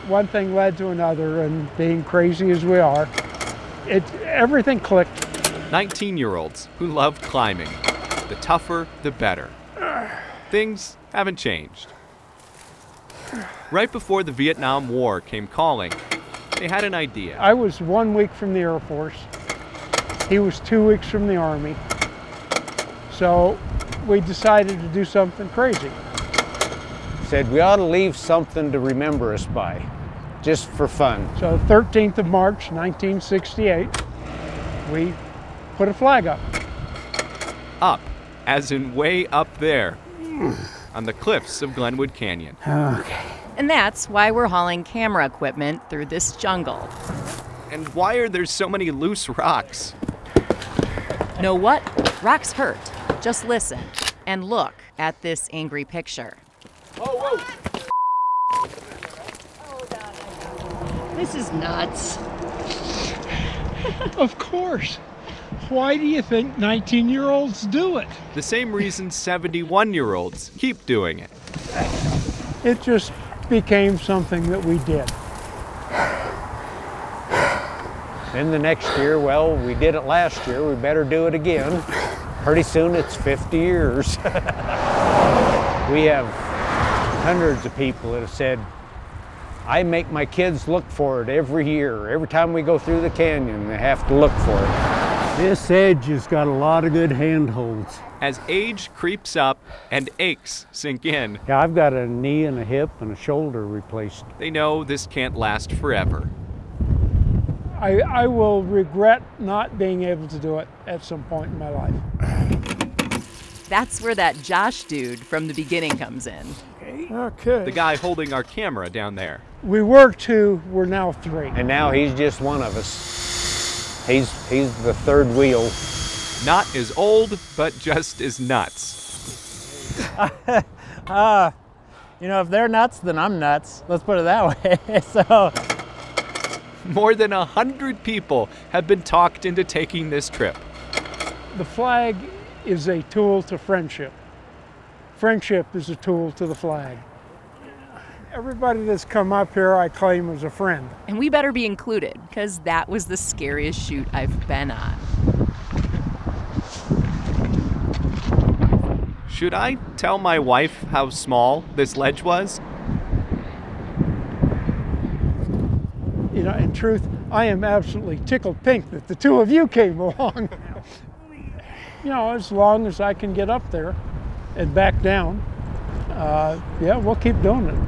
One thing led to another, and being crazy as we are, everything clicked. 19-year-olds who loved climbing. The tougher, the better. Things haven't changed. Right before the Vietnam War came calling, they had an idea. I was 1 week from the Air Force. He was 2 weeks from the Army. So we decided to do something crazy. Said we ought to leave something to remember us by, just for fun. So 13th of March, 1968, we put a flag up. Up, as in way up there, on the cliffs of Glenwood Canyon. Okay. And that's why we're hauling camera equipment through this jungle. And why are there so many loose rocks? Know what? Rocks hurt. Just listen and look at this angry picture. Whoa, whoa. This is nuts. Of course. Why do you think 19-year-olds do it? The same reason 71-year-olds keep doing it. It just became something that we did. Then the next year, well, we did it last year, we better do it again. Pretty soon it's 50 years. We have hundreds of people that have said, I make my kids look for it every year. Every time we go through the canyon, they have to look for it. This edge has got a lot of good handholds. As age creeps up and aches sink in, Yeah, I've got a knee and a hip and a shoulder replaced. they know this can't last forever. I will regret not being able to do it at some point in my life. That's where that Josh dude from the beginning comes in. Okay. The guy holding our camera down there. We were 2, we're now 3. And now he's just one of us. He's the third wheel. Not as old, but just as nuts. You know, if they're nuts, then I'm nuts. Let's put it that way. So, more than 100 people have been talked into taking this trip. The flag is a tool to friendship. Friendship is a tool to the flag. Everybody that's come up here, I claim as a friend. And we better be included, because that was the scariest shoot I've been on. Should I tell my wife how small this ledge was? You know, in truth, I am absolutely tickled pink that the 2 of you came along. You know, as long as I can get up there and back down, yeah, we'll keep doing it.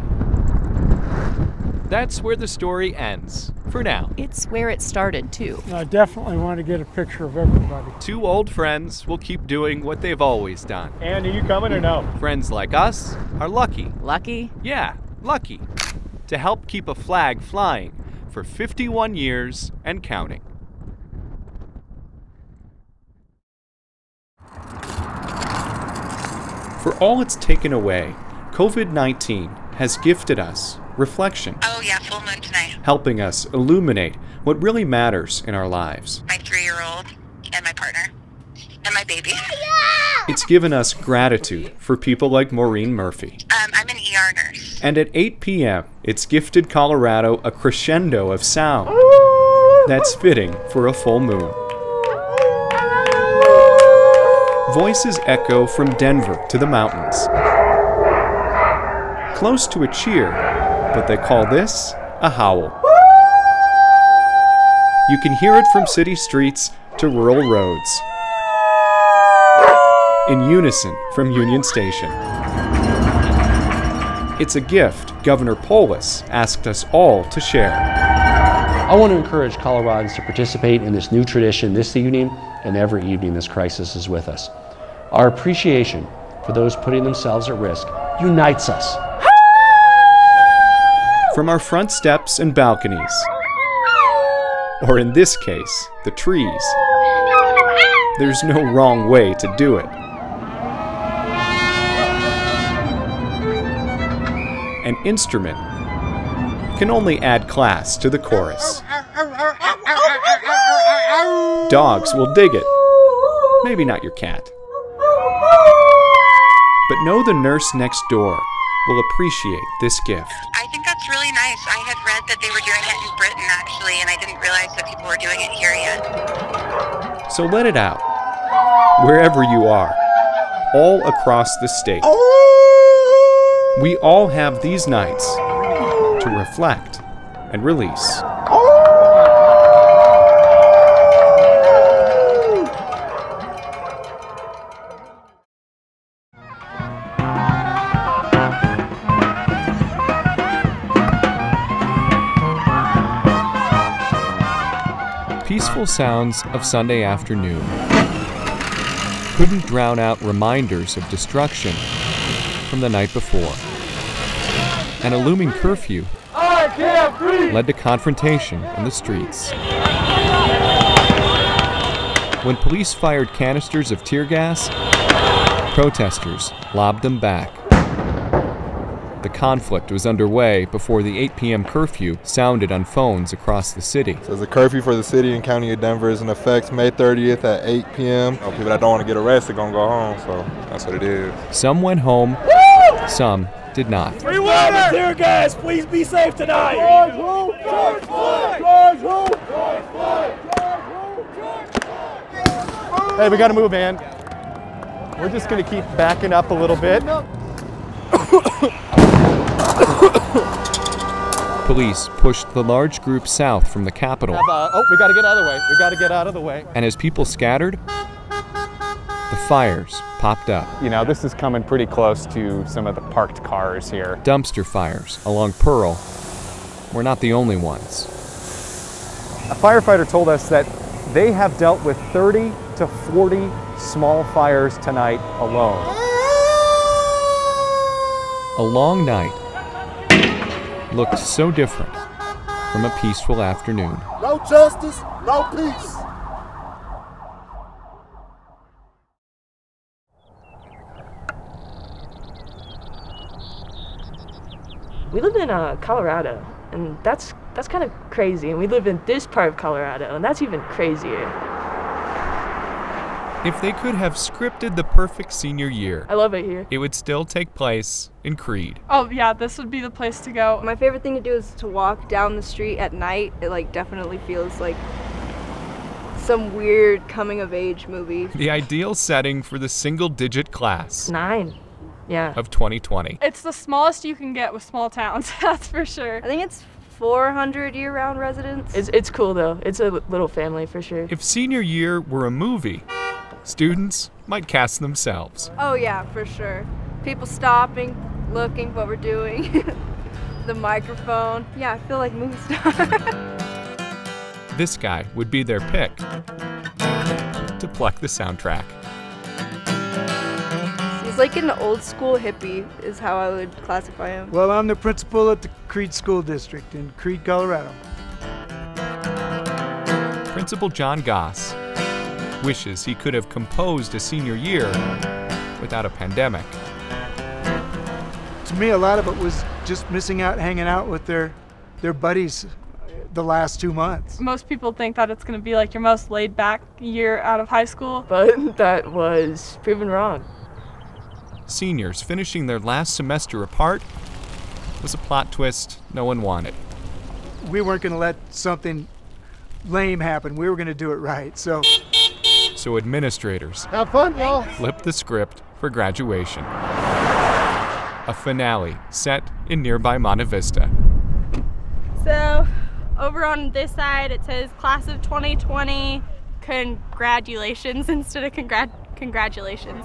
That's where the story ends, for now. It's where it started, too. I definitely want to get a picture of everybody. 2 old friends will keep doing what they've always done. and are you coming or no? Friends like us are lucky. Lucky? Yeah, lucky. To help keep a flag flying for 51 years and counting. For all it's taken away, COVID-19 has gifted us reflection. Oh yeah, full moon tonight. Helping us illuminate what really matters in our lives. My 3-year-old and my partner and my baby. It's given us gratitude for people like Maureen Murphy. I'm an ER nurse. And at 8 p.m., it's gifted Colorado a crescendo of sound that's fitting for a full moon. Voices echo from Denver to the mountains. Close to a cheer, but they call this a howl. You can hear it from city streets to rural roads. In unison from Union Station. It's a gift Governor Polis asked us all to share. I want to encourage Coloradans to participate in this new tradition this evening and every evening this crisis is with us. Our appreciation for those putting themselves at risk unites us. From our front steps and balconies, or in this case, the trees, there's no wrong way to do it. An instrument can only add class to the chorus. Dogs will dig it. Maybe not your cat. But know the nurse next door will appreciate this gift. I think that's really nice. I had read that they were doing it in Britain, actually, and I didn't realize that people were doing it here yet. So let it out, wherever you are, all across the state. We all have these nights to reflect and release. Peaceful sounds of Sunday afternoon couldn't drown out reminders of destruction from the night before. And a looming curfew led to confrontation in the streets. When police fired canisters of tear gas, protesters lobbed them back. The conflict was underway before the 8 p.m. curfew sounded on phones across the city. So the curfew for the city and county of Denver is in effect May 30th at 8 p.m. People that don't want to get arrested gonna go home, so that's what it is. Some went home, some did not. Free water! Tear gas! Please be safe tonight! George who? George Floyd! George who? George Floyd! Hey, we gotta move, man. We're just gonna keep backing up a little bit. Police pushed the large group south from the Capitol. Oh, we gotta get out of the way. We gotta get out of the way. And as people scattered, the fires popped up. You know, this is coming pretty close to some of the parked cars here. Dumpster fires along Pearl were not the only ones. A firefighter told us that they have dealt with 30 to 40 small fires tonight alone. A long night looked so different from a peaceful afternoon. No justice, no peace. We live in Colorado, and that's kind of crazy. And we live in this part of Colorado, and that's even crazier. If they could have scripted the perfect senior year, I love it here. It would still take place in Creed. Oh yeah, this would be the place to go. My favorite thing to do is to walk down the street at night. It like definitely feels like some weird coming of age movie. The ideal setting for the single-digit class. 9. Yeah. Of 2020. It's the smallest you can get with small towns, that's for sure. I think it's 400 year-round residents. It's cool though. It's a little family for sure. If senior year were a movie, students might cast themselves. Oh yeah, for sure. People stopping, looking what we're doing. The microphone. Yeah, I feel like movie star. This guy would be their pick to pluck the soundtrack. He's like an old school hippie is how I would classify him. Well, I'm the principal at the Creed School District in Creed, Colorado. Principal John Goss wishes he could have composed a senior year without a pandemic. To me, a lot of it was just missing out, hanging out with their buddies the last 2 months. Most people think that it's going to be like your most laid back year out of high school. But that was proven wrong. Seniors finishing their last semester apart was a plot twist no one wanted. We weren't going to let something lame happen. We were going to do it right. So administrators have fun, y'all. Flipped the script for graduation. A finale set in nearby Monte Vista. So over on this side it says class of 2020 congratulations instead of congratulations.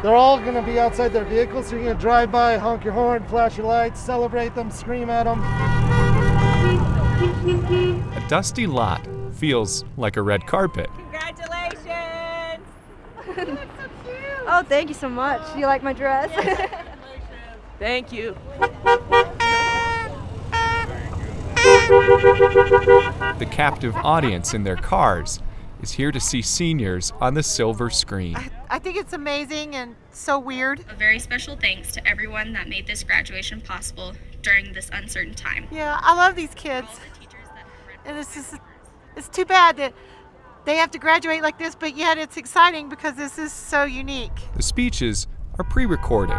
They're all going to be outside their vehicles, so you're going to drive by, honk your horn, flash your lights, celebrate them, scream at them. A dusty lot feels like a red carpet. Congratulations! Oh, thank you so much. Do you like my dress? Thank you. The captive audience in their cars is here to see seniors on the silver screen. I think it's amazing and so weird. A very special thanks to everyone that made this graduation possible during this uncertain time. Yeah, I love these kids. And it's too bad that they have to graduate like this, but yet it's exciting because this is so unique. The speeches are pre-recorded,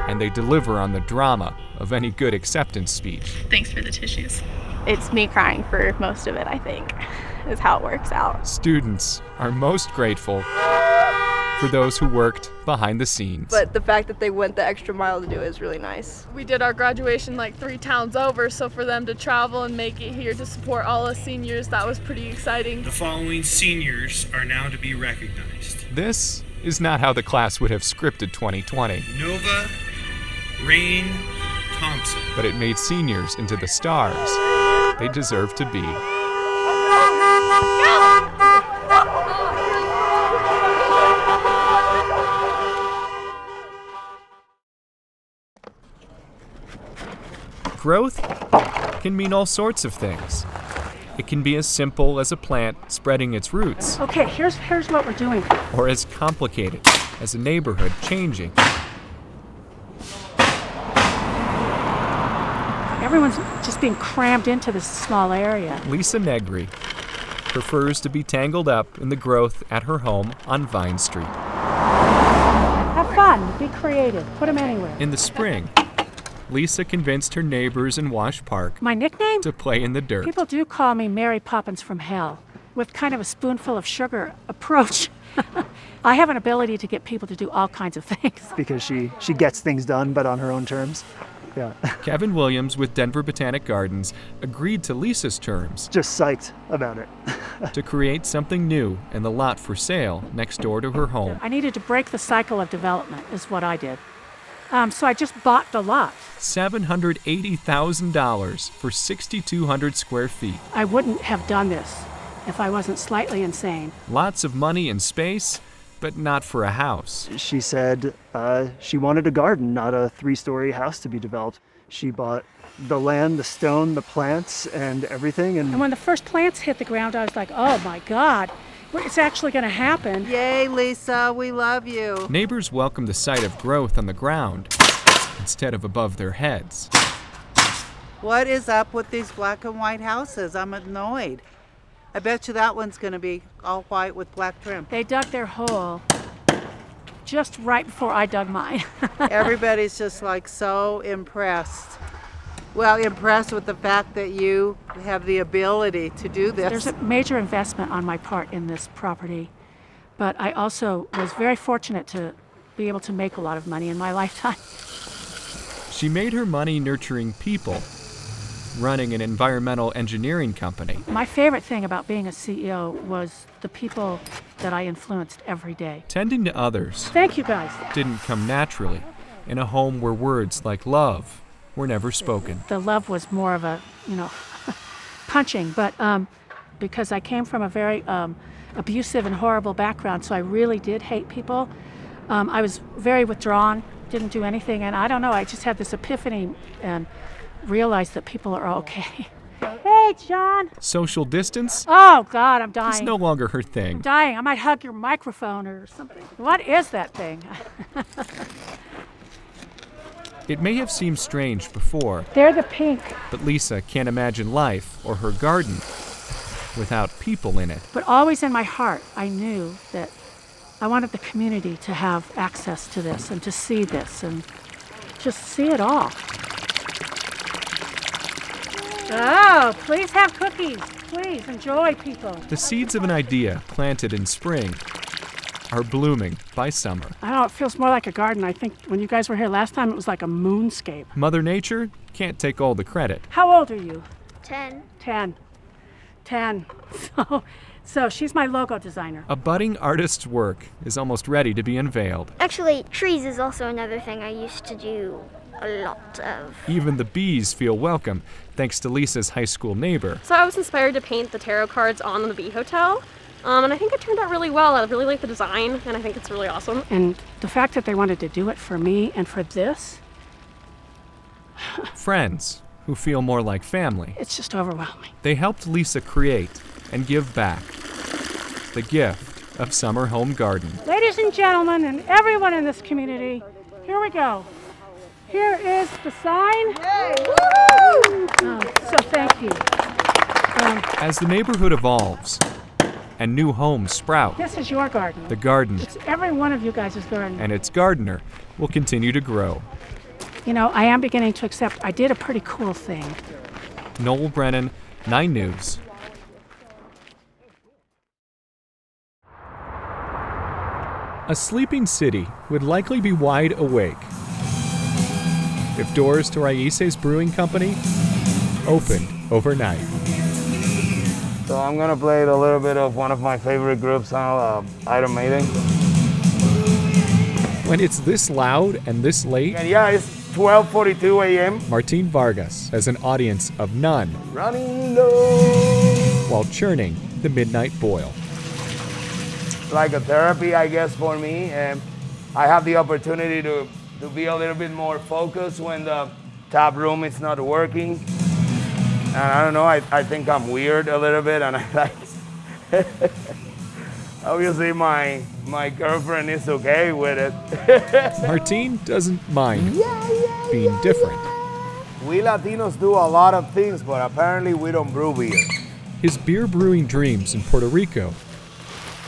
and they deliver on the drama of any good acceptance speech. Thanks for the tissues. It's me crying for most of it, I think, is how it works out. Students are most grateful for those who worked behind the scenes. But the fact that they went the extra mile to do it is really nice. We did our graduation like 3 towns over, so for them to travel and make it here to support all us seniors, that was pretty exciting. The following seniors are now to be recognized. This is not how the class would have scripted 2020. Nova Rain Thompson. But it made seniors into the stars they deserve to be. Growth can mean all sorts of things. It can be as simple as a plant spreading its roots. Okay, here's what we're doing. Or as complicated as a neighborhood changing. Everyone's just being crammed into this small area. Lisa Negri prefers to be tangled up in the growth at her home on Vine Street. Have fun, be creative, put them anywhere. In the spring, Lisa convinced her neighbors in Wash Park My nickname? to play in the dirt. People do call me Mary Poppins from Hell, with kind of a spoonful of sugar approach. I have an ability to get people to do all kinds of things. Because she gets things done, but on her own terms. Yeah. Kevin Williams with Denver Botanic Gardens agreed to Lisa's terms. Just psyched about it. To create something new in the lot for sale next door to her home. I needed to break the cycle of development, is what I did. So I just bought the lot. $780,000 for 6,200 square feet. I wouldn't have done this if I wasn't slightly insane. Lots of money and space, but not for a house. She said she wanted a garden, not a 3-story house to be developed. She bought the land, the stone, the plants, and everything. And when the first plants hit the ground, I was like, oh my God, it's actually going to happen. Yay, Lisa, we love you. Neighbors welcome the sight of growth on the ground instead of above their heads. What is up with these black and white houses? I'm annoyed. I bet you that one's going to be all white with black trim. They dug their hole just right before I dug mine. Everybody's just like so impressed. Well, impressed with the fact that you have the ability to do this. There's a major investment on my part in this property, but I also was very fortunate to be able to make a lot of money in my lifetime. She made her money nurturing people, running an environmental engineering company. My favorite thing about being a CEO was the people that I influenced every day. Tending to others. Thank you, guys. Didn't come naturally in a home where words like love were never spoken. The love was more of a, punching, but because I came from a very abusive and horrible background, so I really did hate people. I was very withdrawn, didn't do anything, and I don't know, I just had this epiphany and realized that people are okay. Hey, John! Social distance? Oh, God, I'm dying. It's no longer her thing. I'm dying. I might hug your microphone or something. What is that thing? It may have seemed strange before. They're the pink. But Lisa can't imagine life or her garden without people in it. But always in my heart, I knew that I wanted the community to have access to this and to see this and just see it all. Oh, please have cookies. Please enjoy, people. The seeds of an idea planted in spring are blooming by summer. I don't know, it feels more like a garden. I think when you guys were here last time, it was like a moonscape. Mother Nature can't take all the credit. How old are you? 10. 10. So she's my logo designer. A budding artist's work is almost ready to be unveiled. Actually, trees is also another thing I used to do a lot of. Even the bees feel welcome, thanks to Lisa's high school neighbor. So I was inspired to paint the tarot cards on the bee hotel. And I think it turned out really well. I really like the design, and I think it's really awesome. And the fact that they wanted to do it for me and for this. Friends who feel more like family. It's just overwhelming. They helped Lisa create and give back the gift of summer home garden. Ladies and gentlemen, and everyone in this community, here we go. Here is the sign. Yay! Woo! So thank you. As the neighborhood evolves and new homes sprout. This is your garden. The garden. It's every one of you guys' garden. And its gardener will continue to grow. You know, I am beginning to accept I did a pretty cool thing. Noel Brennan, 9 News. A sleeping city would likely be wide awake if doors to Raíces Brewing Company opened overnight. So I'm gonna play a little bit of one of my favorite groups now, Iron Maiden. When it's this loud and this late, And yeah, it's 12:42 a.m. Martín Vargas has an audience of none Running low. while churning the midnight boil. Like a therapy, I guess, for me. And I have the opportunity to be a little bit more focused when the tap room is not working. And I don't know, I think I'm weird a little bit, and I like obviously my girlfriend is okay with it. Martín doesn't mind being different. We Latinos do a lot of things, but apparently we don't brew beer. His beer brewing dreams in Puerto Rico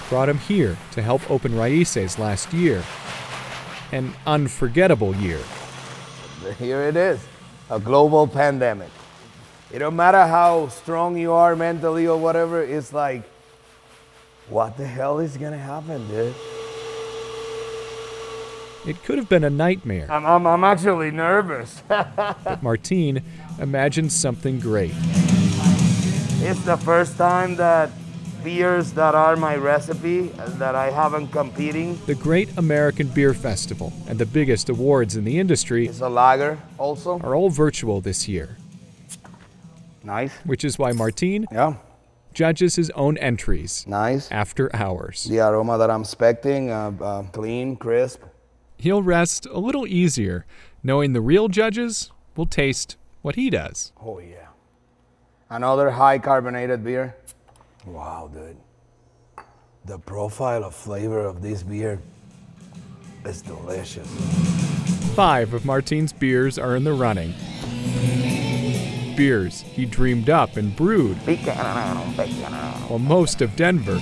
brought him here to help open Raíces last year. An unforgettable year. Here it is, a global pandemic. It don't matter how strong you are mentally or whatever, it's like, what the hell is gonna happen, dude? It could have been a nightmare. I'm actually nervous. But Martín imagined something great. It's the first time that beers that are my recipe that I haven't competing. The Great American Beer Festival and the biggest awards in the industry It's a lager also. are all virtual this year. Nice. Which is why Martín judges his own entries after hours. The aroma that I'm expecting, clean, crisp. He'll rest a little easier knowing the real judges will taste what he does. Oh yeah. Another high carbonated beer. Wow, dude. The profile of flavor of this beer is delicious. 5 of Martín's beers are in the running. Beers he dreamed up and brewed while most of Denver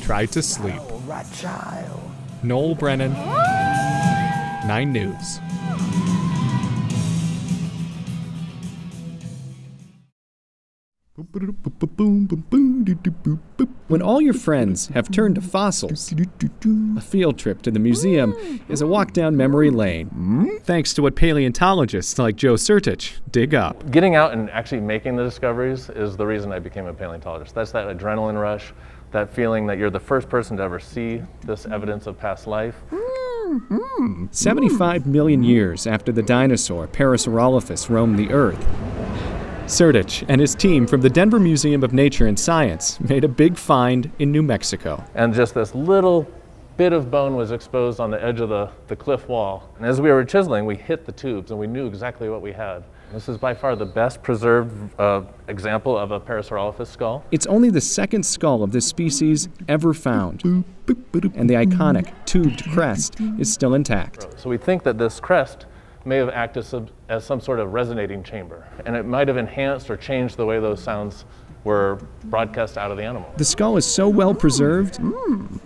tried to sleep. Noel Brennan, 9 News. When all your friends have turned to fossils, a field trip to the museum is a walk down memory lane, thanks to what paleontologists like Joe Sertich dig up. Getting out and actually making the discoveries is the reason I became a paleontologist. That's that adrenaline rush, that feeling that you're the first person to ever see this evidence of past life. 75 million years after the dinosaur Parasaurolophus roamed the Earth, Sertich and his team from the Denver Museum of Nature and Science made a big find in New Mexico. And just this little bit of bone was exposed on the edge of the cliff wall. And as we were chiseling, we hit the tubes and we knew exactly what we had. This is by far the best preserved example of a Parasaurolophus skull. It's only the second skull of this species ever found, and the iconic tubed crest is still intact. So we think that this crest may have acted as some sort of resonating chamber, and it might have enhanced or changed the way those sounds were broadcast out of the animal. The skull is so well preserved,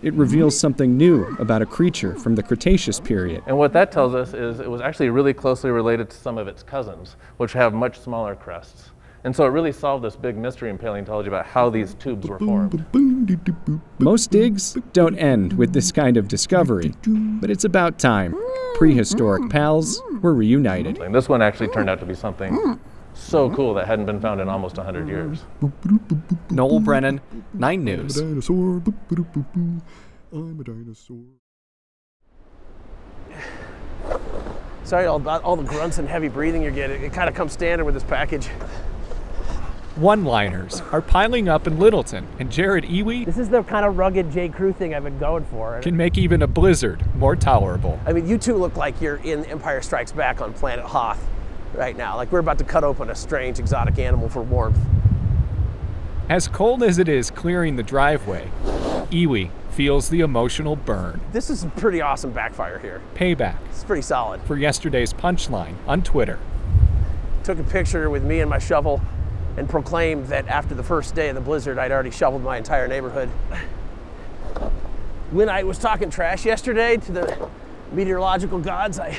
it reveals something new about a creature from the Cretaceous period. And what that tells us is it was actually really closely related to some of its cousins, which have much smaller crests. And so it really solved this big mystery in paleontology about how these tubes were formed. Most digs don't end with this kind of discovery, but it's about time. Prehistoric pals were reunited. And this one actually turned out to be something so cool that hadn't been found in almost 100 years. Noel Brennan, 9 News. I'm a dinosaur. Sorry, all the grunts and heavy breathing you're getting. It kind of comes standard with this package. One-liners are piling up in Littleton, and Jared Iwi This is the kind of rugged J. Crew thing I've been going for. can make even a blizzard more tolerable. I mean, you two look like you're in Empire Strikes Back on planet Hoth right now. Like we're about to cut open a strange exotic animal for warmth. As cold as it is clearing the driveway, Iwi feels the emotional burn. This is a pretty awesome backfire here. Payback. It's pretty solid. For yesterday's punchline on Twitter. Took a picture with me and my shovel and proclaimed that after the first day of the blizzard, I'd already shoveled my entire neighborhood. When I was talking trash yesterday to the meteorological gods, I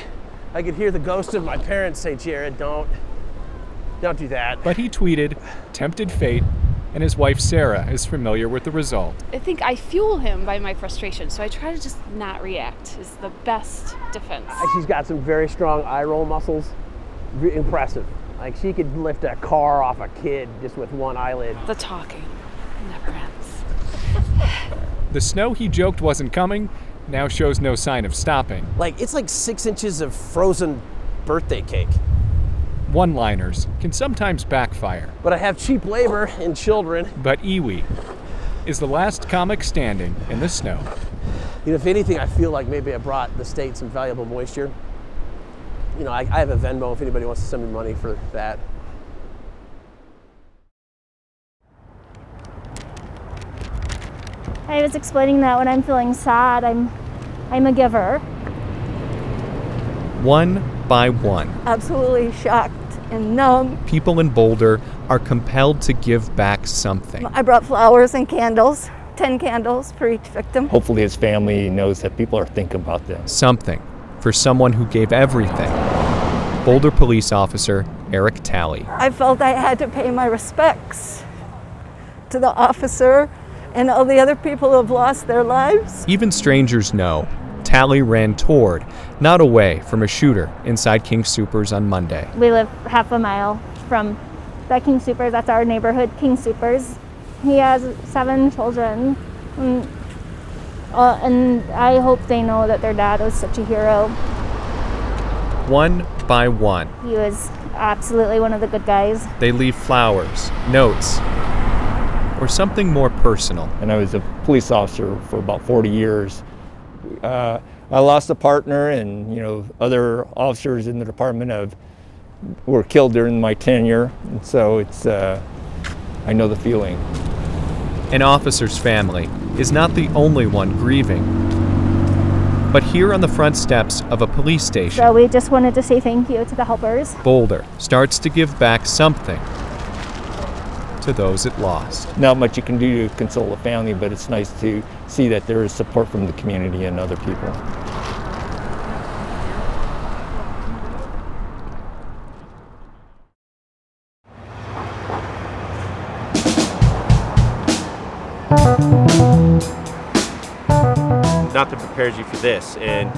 could hear the ghost of my parents say, Jared, don't do that. But he tweeted, tempted fate, and his wife Sarah is familiar with the result. I think I fuel him by my frustration, so I try to just not react is the best defense. She's got some very strong eye roll muscles. Impressive. Like she could lift a car off a kid just with one eyelid. The talking never ends. The snow he joked wasn't coming now shows no sign of stopping. Like it's like 6 inches of frozen birthday cake. One-liners can sometimes backfire. But I have cheap labor and children. But Iwi is the last comic standing in the snow. You know, if anything, I feel like maybe I brought the state some valuable moisture. You know, I have a Venmo if anybody wants to send me money for that. I was explaining that when I'm feeling sad, I'm a giver. One by one, Absolutely shocked and numb. people in Boulder are compelled to give back something. I brought flowers and candles, 10 candles for each victim. Hopefully his family knows that people are thinking about them. Something for someone who gave everything. Boulder police officer Eric Talley. I felt I had to pay my respects to the officer and all the other people who have lost their lives. Even strangers know Talley ran toward, not away from a shooter inside King Soopers on Monday. We live half a mile from that King Soopers. That's our neighborhood, King Soopers. He has 7 children. And I hope they know that their dad was such a hero. One by one, He was absolutely one of the good guys. they leave flowers, notes, or something more personal. And I was a police officer for about 40 years. I lost a partner, and other officers in the department were killed during my tenure, and so I know the feeling. An officer's family is not the only one grieving. But here on the front steps of a police station, So we just wanted to say thank you to the helpers. Boulder starts to give back something to those it lost. Not much you can do to console the family, but it's nice to see that there is support from the community and other people. Nothing prepares you for this, and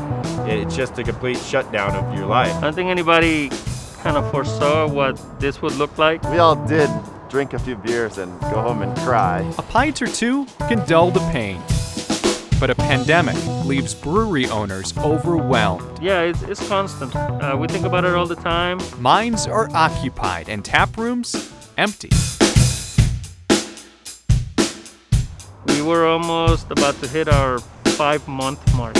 it's just a complete shutdown of your life. I don't think anybody kind of foresaw what this would look like. We all did drink a few beers and go home and cry. A pint or two can dull the pain, but a pandemic leaves brewery owners overwhelmed. Yeah, it's constant. We think about it all the time. Minds are occupied and tap rooms empty. We were almost about to hit our 5-month mark.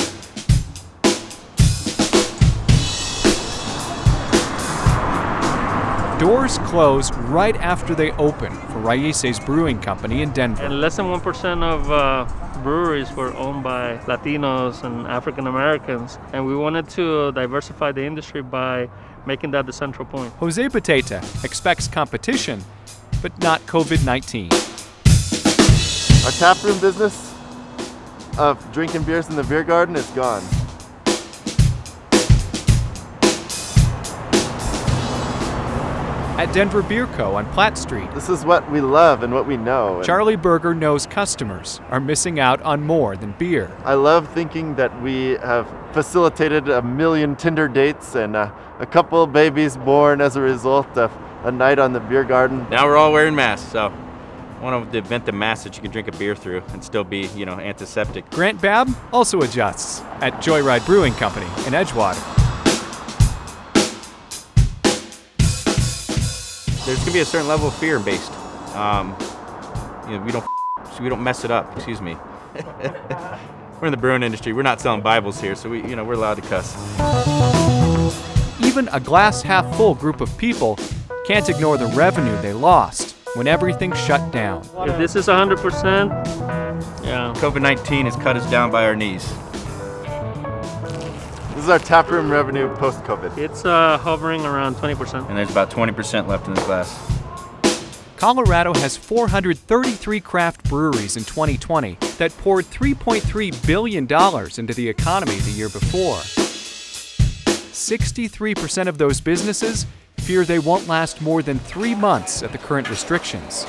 Doors close right after they open for Raíces Brewing Company in Denver. And less than 1% of breweries were owned by Latinos and African Americans, and we wanted to diversify the industry by making that the central point. Jose Bateta expects competition, but not COVID-19. Our taproom business of drinking beers in the beer garden is gone. At Denver Beer Co. on Platt Street, This is what we love and what we know. Charlie Berger knows customers are missing out on more than beer. I love thinking that we have facilitated 1 million Tinder dates and a couple babies born as a result of a night on the beer garden. Now we're all wearing masks, so I want to invent the mask that you can drink a beer through and still be, antiseptic. Grant Babb also adjusts at Joyride Brewing Company in Edgewater. There's gonna be a certain level of fear based. We don't mess it up. Excuse me. We're in the brewing industry. We're not selling Bibles here, so we're allowed to cuss. Even a glass half full group of people can't ignore the revenue they lost when everything shut down. If this is 100%, yeah. COVID-19 has cut us down by our knees. This is our taproom revenue post-COVID. It's hovering around 20%. And there's about 20% left in this glass. Colorado has 433 craft breweries in 2020 that poured $3.3 billion into the economy the year before. 63% of those businesses fear they won't last more than 3 months at the current restrictions.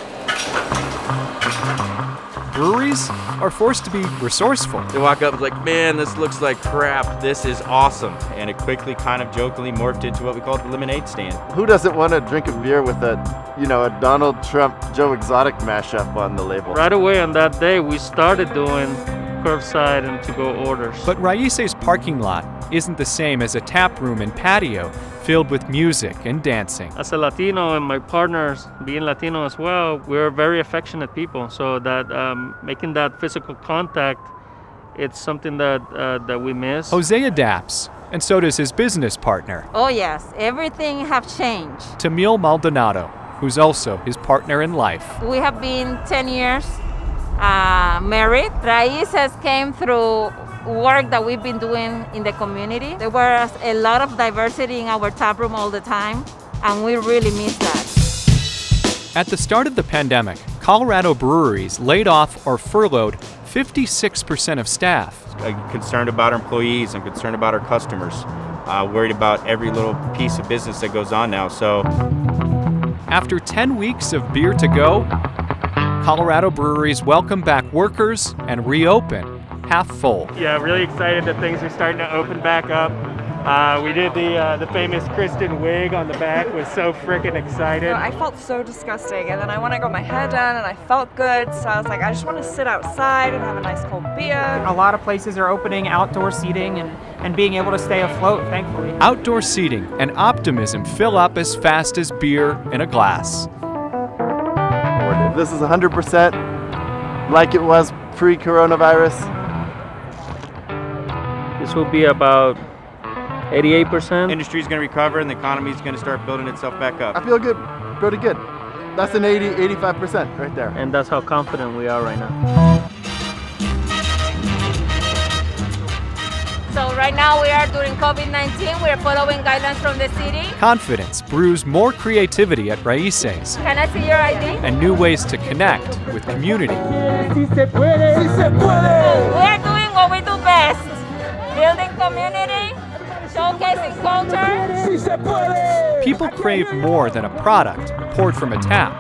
Breweries are forced to be resourceful. They walk up and like, man, this looks like crap. This is awesome. And it quickly kind of jokingly morphed into what we call the lemonade stand. Who doesn't want to drink a beer with a Donald Trump, Joe Exotic mashup on the label? Right away on that day, we started doing curbside and to-go orders. But Raice's parking lot isn't the same as a tap room and patio filled with music and dancing. As a Latino and my partners being Latino as well, we're very affectionate people. So that making that physical contact, it's something that we miss. Jose adapts, and so does his business partner. Oh yes, everything have changed. Tamil Maldonado, who's also his partner in life. We have been 10 years married. Raices came through work that we've been doing in the community. There was a lot of diversity in our tap room all the time, and we really miss that. At the start of the pandemic, Colorado breweries laid off or furloughed 56% of staff. I'm concerned about our employees, I'm concerned about our customers, worried about every little piece of business that goes on now. So, after 10 weeks of beer to go, Colorado breweries welcome back workers and reopen half full. Yeah, really excited that things are starting to open back up. We did the famous Kristen wig on the back, was so freaking excited. I felt so disgusting, and then I went and got my hair done and I felt good, so I was like, I just want to sit outside and have a nice cold beer. A lot of places are opening outdoor seating and being able to stay afloat, thankfully. Outdoor seating and optimism fill up as fast as beer in a glass. This is 100% like it was pre-coronavirus. This will be about 88%. Industry's going to recover and the economy's going to start building itself back up. I feel good, pretty good. That's an 85% right there. And that's how confident we are right now. So right now we are during COVID-19. We are following guidelines from the city. Confidence brews more creativity at Raices. Can I see your ID? And new ways to connect with community. We are doing what we do best. Building community, showcasing culture. People crave more than a product poured from a tap.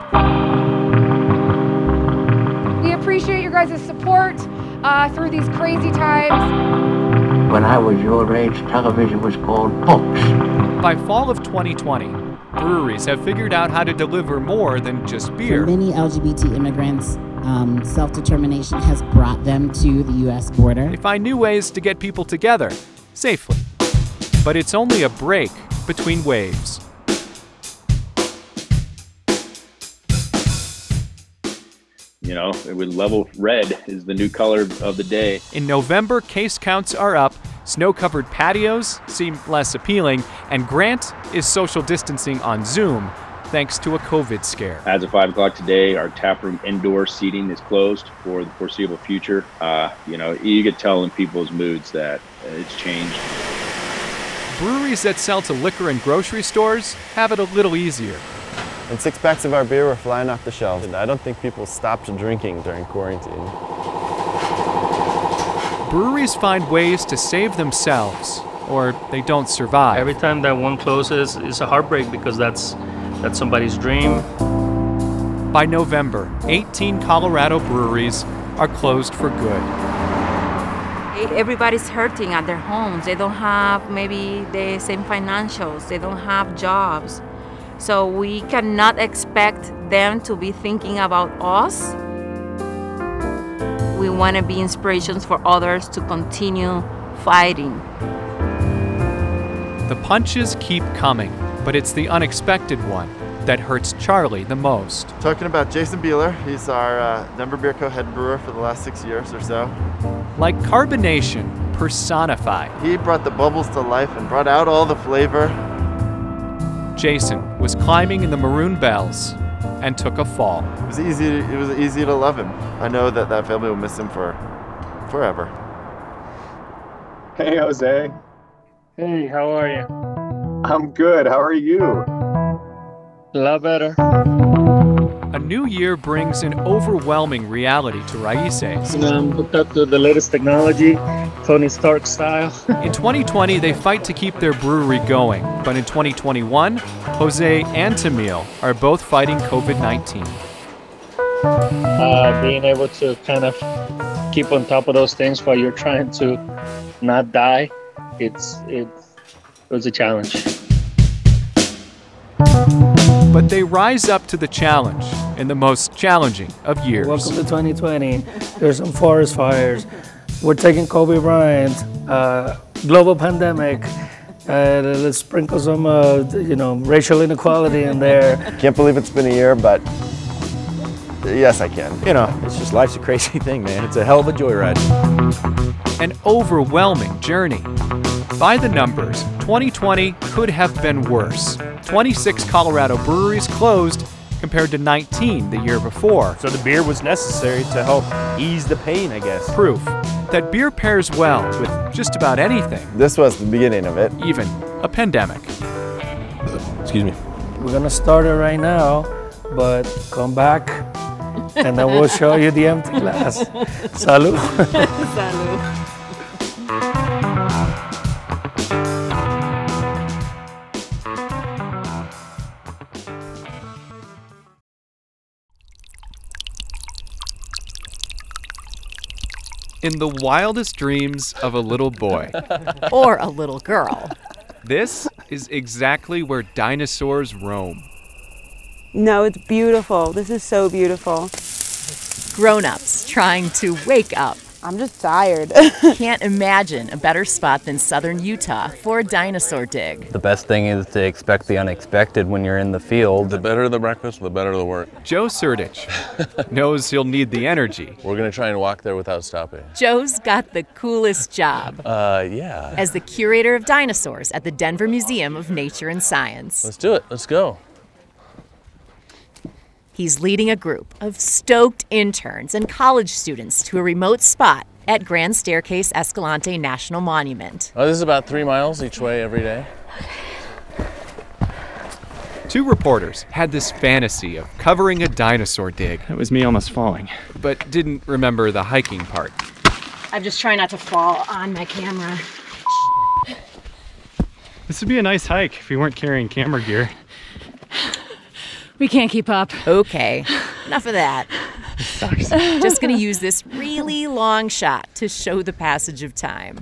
We appreciate your guys' support through these crazy times. When I was your age, television was called books. By fall of 2020, breweries have figured out how to deliver more than just beer. For many LGBT immigrants, self-determination has brought them to the U.S. border. They find new ways to get people together, safely. But it's only a break between waves. You know, with level red is the new color of the day. In November, case counts are up, snow-covered patios seem less appealing, and Grant is social distancing on Zoom thanks to a COVID scare. As of 5 o'clock today, our taproom indoor seating is closed for the foreseeable future. You know, you could tell in people's moods that it's changed. Breweries that sell to liquor and grocery stores have it a little easier. And 6-packs of our beer were flying off the shelves. And I don't think people stopped drinking during quarantine. Breweries find ways to save themselves, or they don't survive. Every time that one closes, it's a heartbreak because that's somebody's dream. By November, 18 Colorado breweries are closed for good. Everybody's hurting at their homes. They don't have maybe the same financials. They don't have jobs. So we cannot expect them to be thinking about us. We want to be inspirations for others to continue fighting. The punches keep coming, but it's the unexpected one that hurts Charlie the most. Talking about Jason Beeler, he's our Denver Beer Co. head brewer for the last 6 years or so. Like carbonation personified. He brought the bubbles to life and brought out all the flavor. Jason was climbing in the maroon bells and took a fall. It was easy to love him. I know that family will miss him for forever. Hey, Jose. Hey, how are you? I'm good. How are you? A lot better. A new year brings an overwhelming reality to Raíces. I'm hooked up to the latest technology, Tony Stark style. In 2020, they fight to keep their brewery going, but in 2021, Jose and Tamil are both fighting COVID-19. Being able to kind of keep on top of those things while you're trying to not die, it was a challenge. But they rise up to the challenge in the most challenging of years. Welcome to 2020. There's some forest fires. We're taking Kobe Bryant, global pandemic. Let's sprinkle some, racial inequality in there. Can't believe it's been a year, but yes, I can. You know, it's just life's a crazy thing, man. It's a hell of a joyride. An overwhelming journey. By the numbers, 2020 could have been worse. 26 Colorado breweries closed compared to 19 the year before. So the beer was necessary to help ease the pain, I guess. Proof that beer pairs well with just about anything. This was the beginning of it. Even a pandemic. Excuse me. We're gonna start it right now, but come back and then we'll show you the empty glass. Salud. Salud. In the wildest dreams of a little boy. Or a little girl. This is exactly where dinosaurs roam. No, it's beautiful. This is so beautiful. Grown-ups trying to wake up. I'm just tired. Can't imagine a better spot than southern Utah for a dinosaur dig. The best thing is to expect the unexpected when you're in the field. The better the breakfast, the better the work. Joe Surdich knows he'll need the energy. We're going to try and walk there without stopping. Joe's got the coolest job. Yeah. As the curator of dinosaurs at the Denver Museum of Nature and Science. Let's do it. Let's go. He's leading a group of stoked interns and college students to a remote spot at Grand Staircase Escalante National Monument. Oh, this is about 3 miles each way every day. Two reporters had this fantasy of covering a dinosaur dig. That was me almost falling. But didn't remember the hiking part. I'm just trying not to fall on my camera. This would be a nice hike if we weren't carrying camera gear. We can't keep up. Okay, enough of that. Sucks. Just gonna use this really long shot to show the passage of time.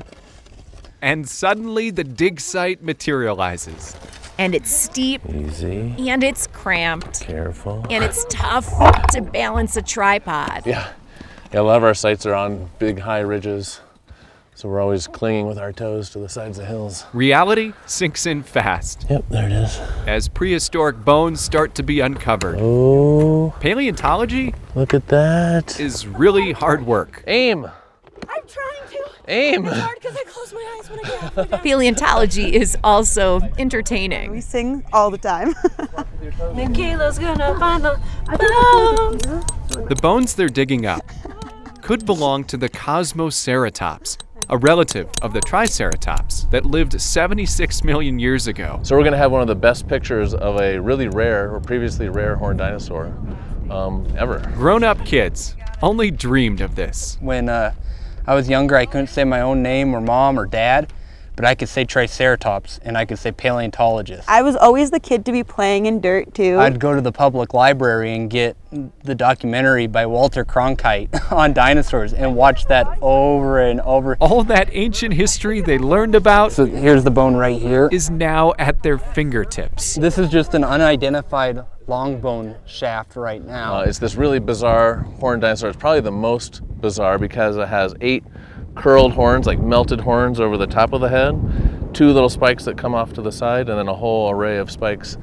And suddenly the dig site materializes. And it's steep. Easy. And it's cramped. Careful. And it's tough to balance a tripod. Yeah, a lot of our sites are on big high ridges. So we're always clinging with our toes to the sides of hills. Reality sinks in fast. Yep, there it is. As prehistoric bones start to be uncovered. Oh. Paleontology? Look at that. Is really hard work. Aim. I'm trying to. Aim. It's hard because I close my eyes when I get halfway down. Paleontology is also entertaining. We sing all the time. Nikila's gonna find the bones. The bones they're digging up could belong to the Cosmoceratops, a relative of the Triceratops that lived 76 million years ago. So we're going to have one of the best pictures of a really rare or previously rare horned dinosaur ever. Grown-up kids only dreamed of this. When I was younger, I couldn't say my own name or mom or dad, but I could say Triceratops and I could say paleontologist. I was always the kid to be playing in dirt too. I'd go to the public library and get the documentary by Walter Cronkite on dinosaurs and watch that over and over. All that ancient history they learned about, so here's the bone right here, is now at their fingertips. This is just an unidentified long bone shaft right now. It's this really bizarre horned dinosaur. It's probably the most bizarre because it has 8 curled horns, like melted horns over the top of the head, 2 little spikes that come off to the side, and then a whole array of spikes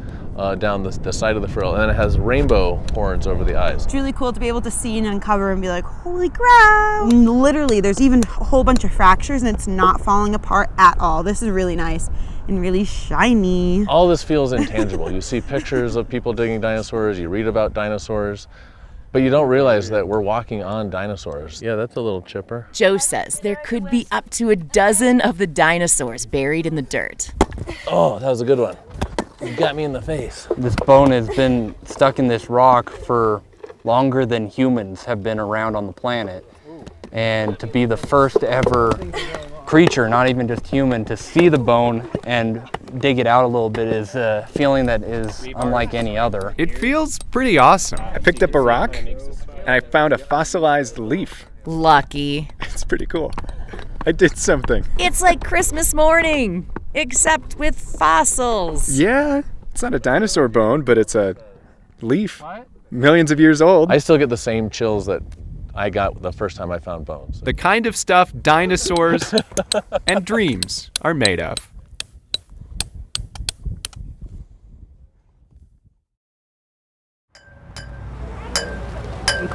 down the side of the frill. And then it has rainbow horns over the eyes. It's really cool to be able to see and uncover and be like, holy crap! And literally, there's even a whole bunch of fractures and it's not falling apart at all. This is really nice and really shiny. All this feels intangible. You see pictures of people digging dinosaurs, you read about dinosaurs, but you don't realize that we're walking on dinosaurs. Yeah, that's a little chipper. Joe says there could be up to a dozen of the dinosaurs buried in the dirt. Oh, that was a good one. You got me in the face. This bone has been stuck in this rock for longer than humans have been around on the planet. And to be the first ever creature, not even just human, to see the bone and dig it out a little bit is a feeling that is unlike any other. It feels pretty awesome. I picked up a rock and I found a fossilized leaf. Lucky. It's pretty cool. I did something. It's like Christmas morning, except with fossils. Yeah, it's not a dinosaur bone, but it's a leaf. Millions of years old. I still get the same chills that I got the first time I found bones. The kind of stuff dinosaurs and dreams are made of.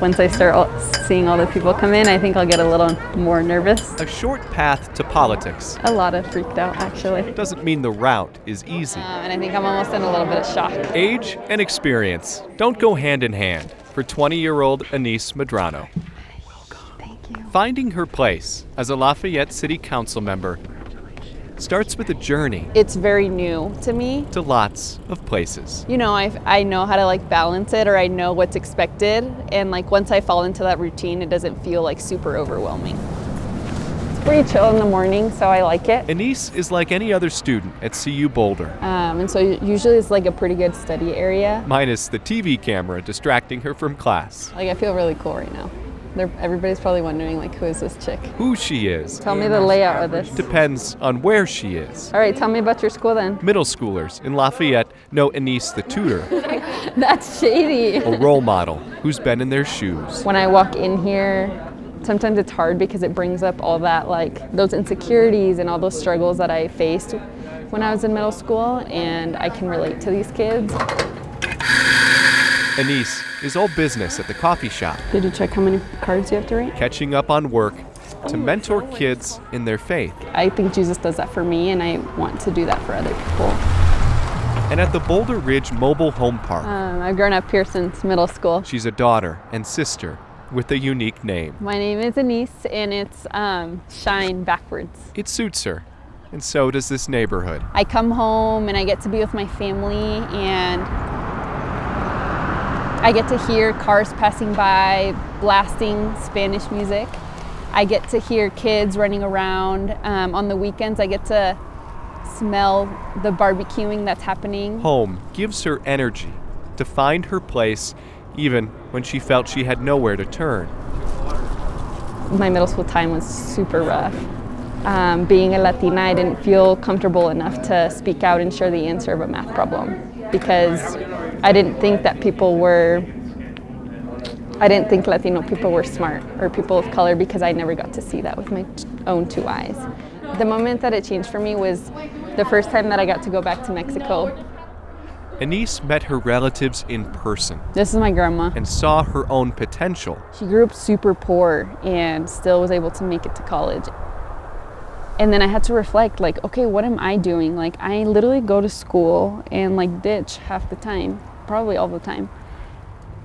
Once I start seeing all the people come in, I think I'll get a little more nervous. A short path to politics. A lot of freaked out, actually. Doesn't mean the route is easy. And I think I'm almost in a little bit of shock. Age and experience don't go hand in hand for 20-year-old Anise Medrano. Thank you. Finding her place as a Lafayette City Council member starts with a journey. It's very new to me. To lots of places. You know, I know how to like balance it, or I know what's expected, and like once I fall into that routine, it doesn't feel like super overwhelming. It's pretty chill in the morning, so I like it. Anise is like any other student at CU Boulder. And so usually it's like a pretty good study area. Minus the TV camera distracting her from class. Like I feel really cool right now. Everybody's probably wondering, like, who is this chick? Who she is. Tell me the layout of this. Depends on where she is. All right, tell me about your school then. Middle schoolers in Lafayette know Anise the tutor. That's shady. A role model who's been in their shoes. When I walk in here, sometimes it's hard because it brings up all that, like, those insecurities and all those struggles that I faced when I was in middle school, and I can relate to these kids. Anise is all business at the coffee shop. Did you check how many cards you have to write? Catching up on work to mentor kids in their faith. I think Jesus does that for me, and I want to do that for other people. And at the Boulder Ridge Mobile Home Park. I've grown up here since middle school. She's a daughter and sister with a unique name. My name is Anise, and it's shine backwards. It suits her, and so does this neighborhood. I come home and I get to be with my family, and I get to hear cars passing by, blasting Spanish music. I get to hear kids running around. On the weekends, I get to smell the barbecuing that's happening. Home gives her energy to find her place, even when she felt she had nowhere to turn. My middle school time was super rough. Being a Latina, I didn't feel comfortable enough to speak out and share the answer of a math problem, because I didn't think Latino people were smart, or people of color, because I never got to see that with my own two eyes. The moment that it changed for me was the first time that I got to go back to Mexico. Anise met her relatives in person. This is my grandma. And saw her own potential. She grew up super poor and still was able to make it to college. And then I had to reflect, like, okay, what am I doing? Like, I literally go to school and like ditch half the time, probably all the time.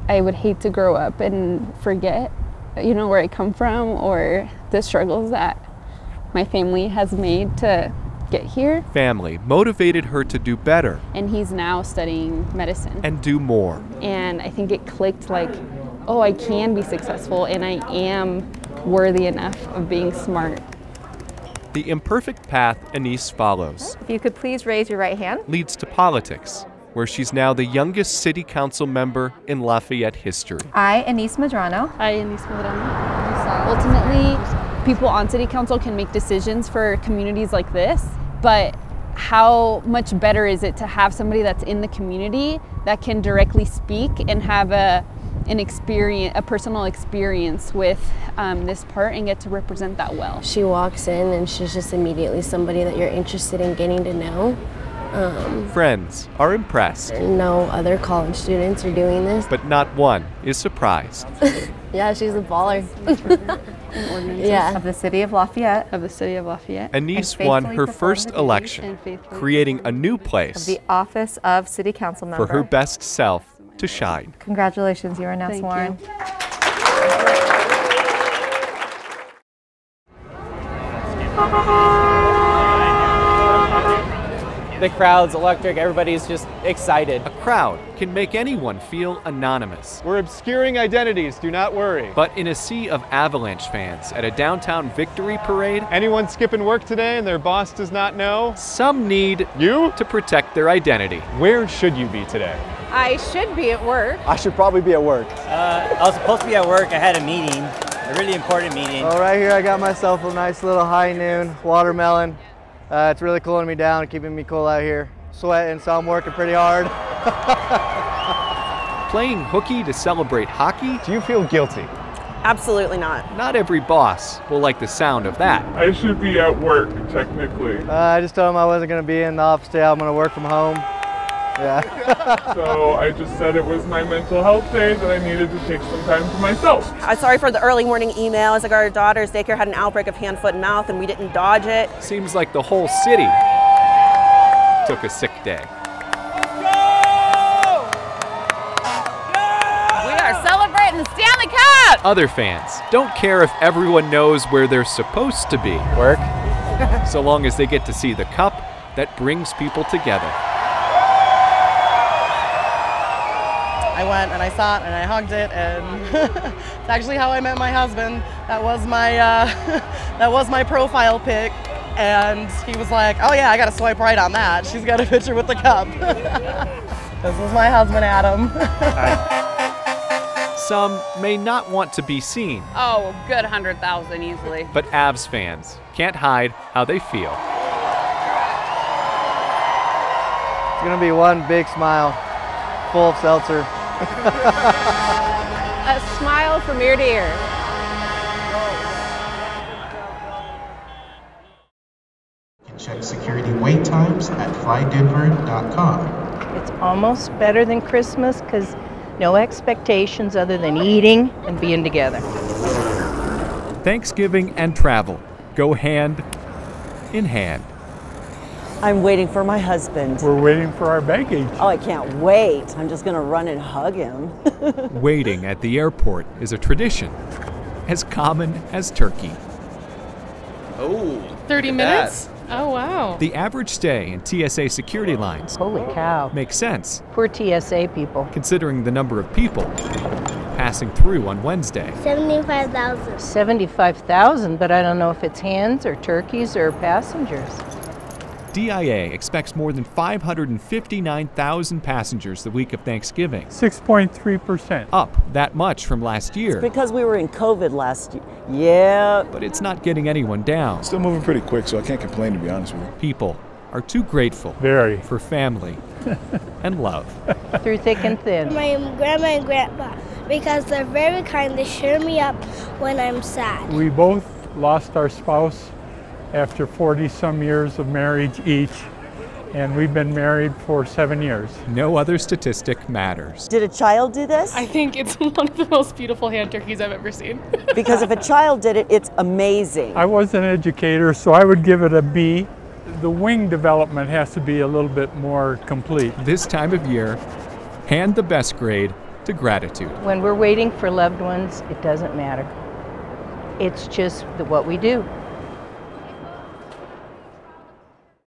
I would hate to grow up and forget, where I come from or the struggles that my family has made to get here. Family motivated her to do better. And he's now studying medicine. And do more. And I think it clicked, like, oh, I can be successful and I am worthy enough of being smart. The imperfect path Anise follows. If you could please raise your right hand. Leads to politics, where she's now the youngest city council member in Lafayette history. I, Anise Medrano. Ultimately, people on city council can make decisions for communities like this, but how much better is it to have somebody that's in the community that can directly speak and have a personal experience with this part and get to represent that well. She walks in and she's just immediately somebody that you're interested in getting to know. Friends are impressed. No other college students are doing this. But not one is surprised. Yeah, she's a baller. Of the city of Lafayette. Anise won her first election, creating a new place. The office of city council member. For her best self to shine. Congratulations, you are now sworn. The crowd's electric. Everybody's just excited. A crowd can make anyone feel anonymous. We're obscuring identities, do not worry. But in a sea of Avalanche fans at a downtown victory parade, anyone skipping work today and their boss does not know? Some need you to protect their identity. Where should you be today? I should be at work. I should probably be at work. I was supposed to be at work. I had a meeting, a really important meeting. Well, right here I got myself a nice little high noon watermelon. It's really cooling me down, keeping me cool out here. Sweating, so I'm working pretty hard. Playing hooky to celebrate hockey? Do you feel guilty? Absolutely not. Not every boss will like the sound of that. I should be at work, technically. I just told him I wasn't going to be in the office today. I'm going to work from home. Yeah. So I just said it was my mental health day, that I needed to take some time for myself. I'm sorry for the early morning emails. Like our daughter's daycare had an outbreak of hand, foot, and mouth, and we didn't dodge it. Seems like the whole city took a sick day. We are celebrating the Stanley Cup! Other fans don't care if everyone knows where they're supposed to be. Work. So long as they get to see the cup that brings people together. I went and I saw it and I hugged it, and it's actually how I met my husband. That was my profile pic, and he was like, "Oh yeah, I got to swipe right on that. She's got a picture with the cup." This was my husband, Adam. Some may not want to be seen. Oh, good 100,000 easily. But Avs fans can't hide how they feel. It's gonna be one big smile, full of seltzer. A smile from ear to ear. You can check security wait times at flydenver.com. It's almost better than Christmas because no expectations other than eating and being together. Thanksgiving and travel go hand in hand. I'm waiting for my husband. We're waiting for our baggage. Oh, I can't wait. I'm just going to run and hug him. Waiting at the airport is a tradition as common as turkey. Oh, 30 minutes? Oh, wow. The average stay in TSA security lines, holy cow, makes sense. Poor TSA people. Considering the number of people passing through on Wednesday. 75,000. 75,000, but I don't know if it's hands or turkeys or passengers. DIA expects more than 559,000 passengers the week of Thanksgiving. 6.3%. Up that much from last year. It's because we were in COVID last year. Yeah. But it's not getting anyone down. Still moving pretty quick, so I can't complain, to be honest with you. People are too grateful for family and love. Through thick and thin. My grandma and grandpa, because they're very kind. They cheer me up when I'm sad. We both lost our spouse after 40-some years of marriage each, and we've been married for 7 years. No other statistic matters. Did a child do this? I think it's one of the most beautiful hand turkeys I've ever seen. Because if a child did it, it's amazing. I was an educator, so I would give it a B. The wing development has to be a little bit more complete. This time of year, hand the best grade to gratitude. When we're waiting for loved ones, it doesn't matter. It's just what we do.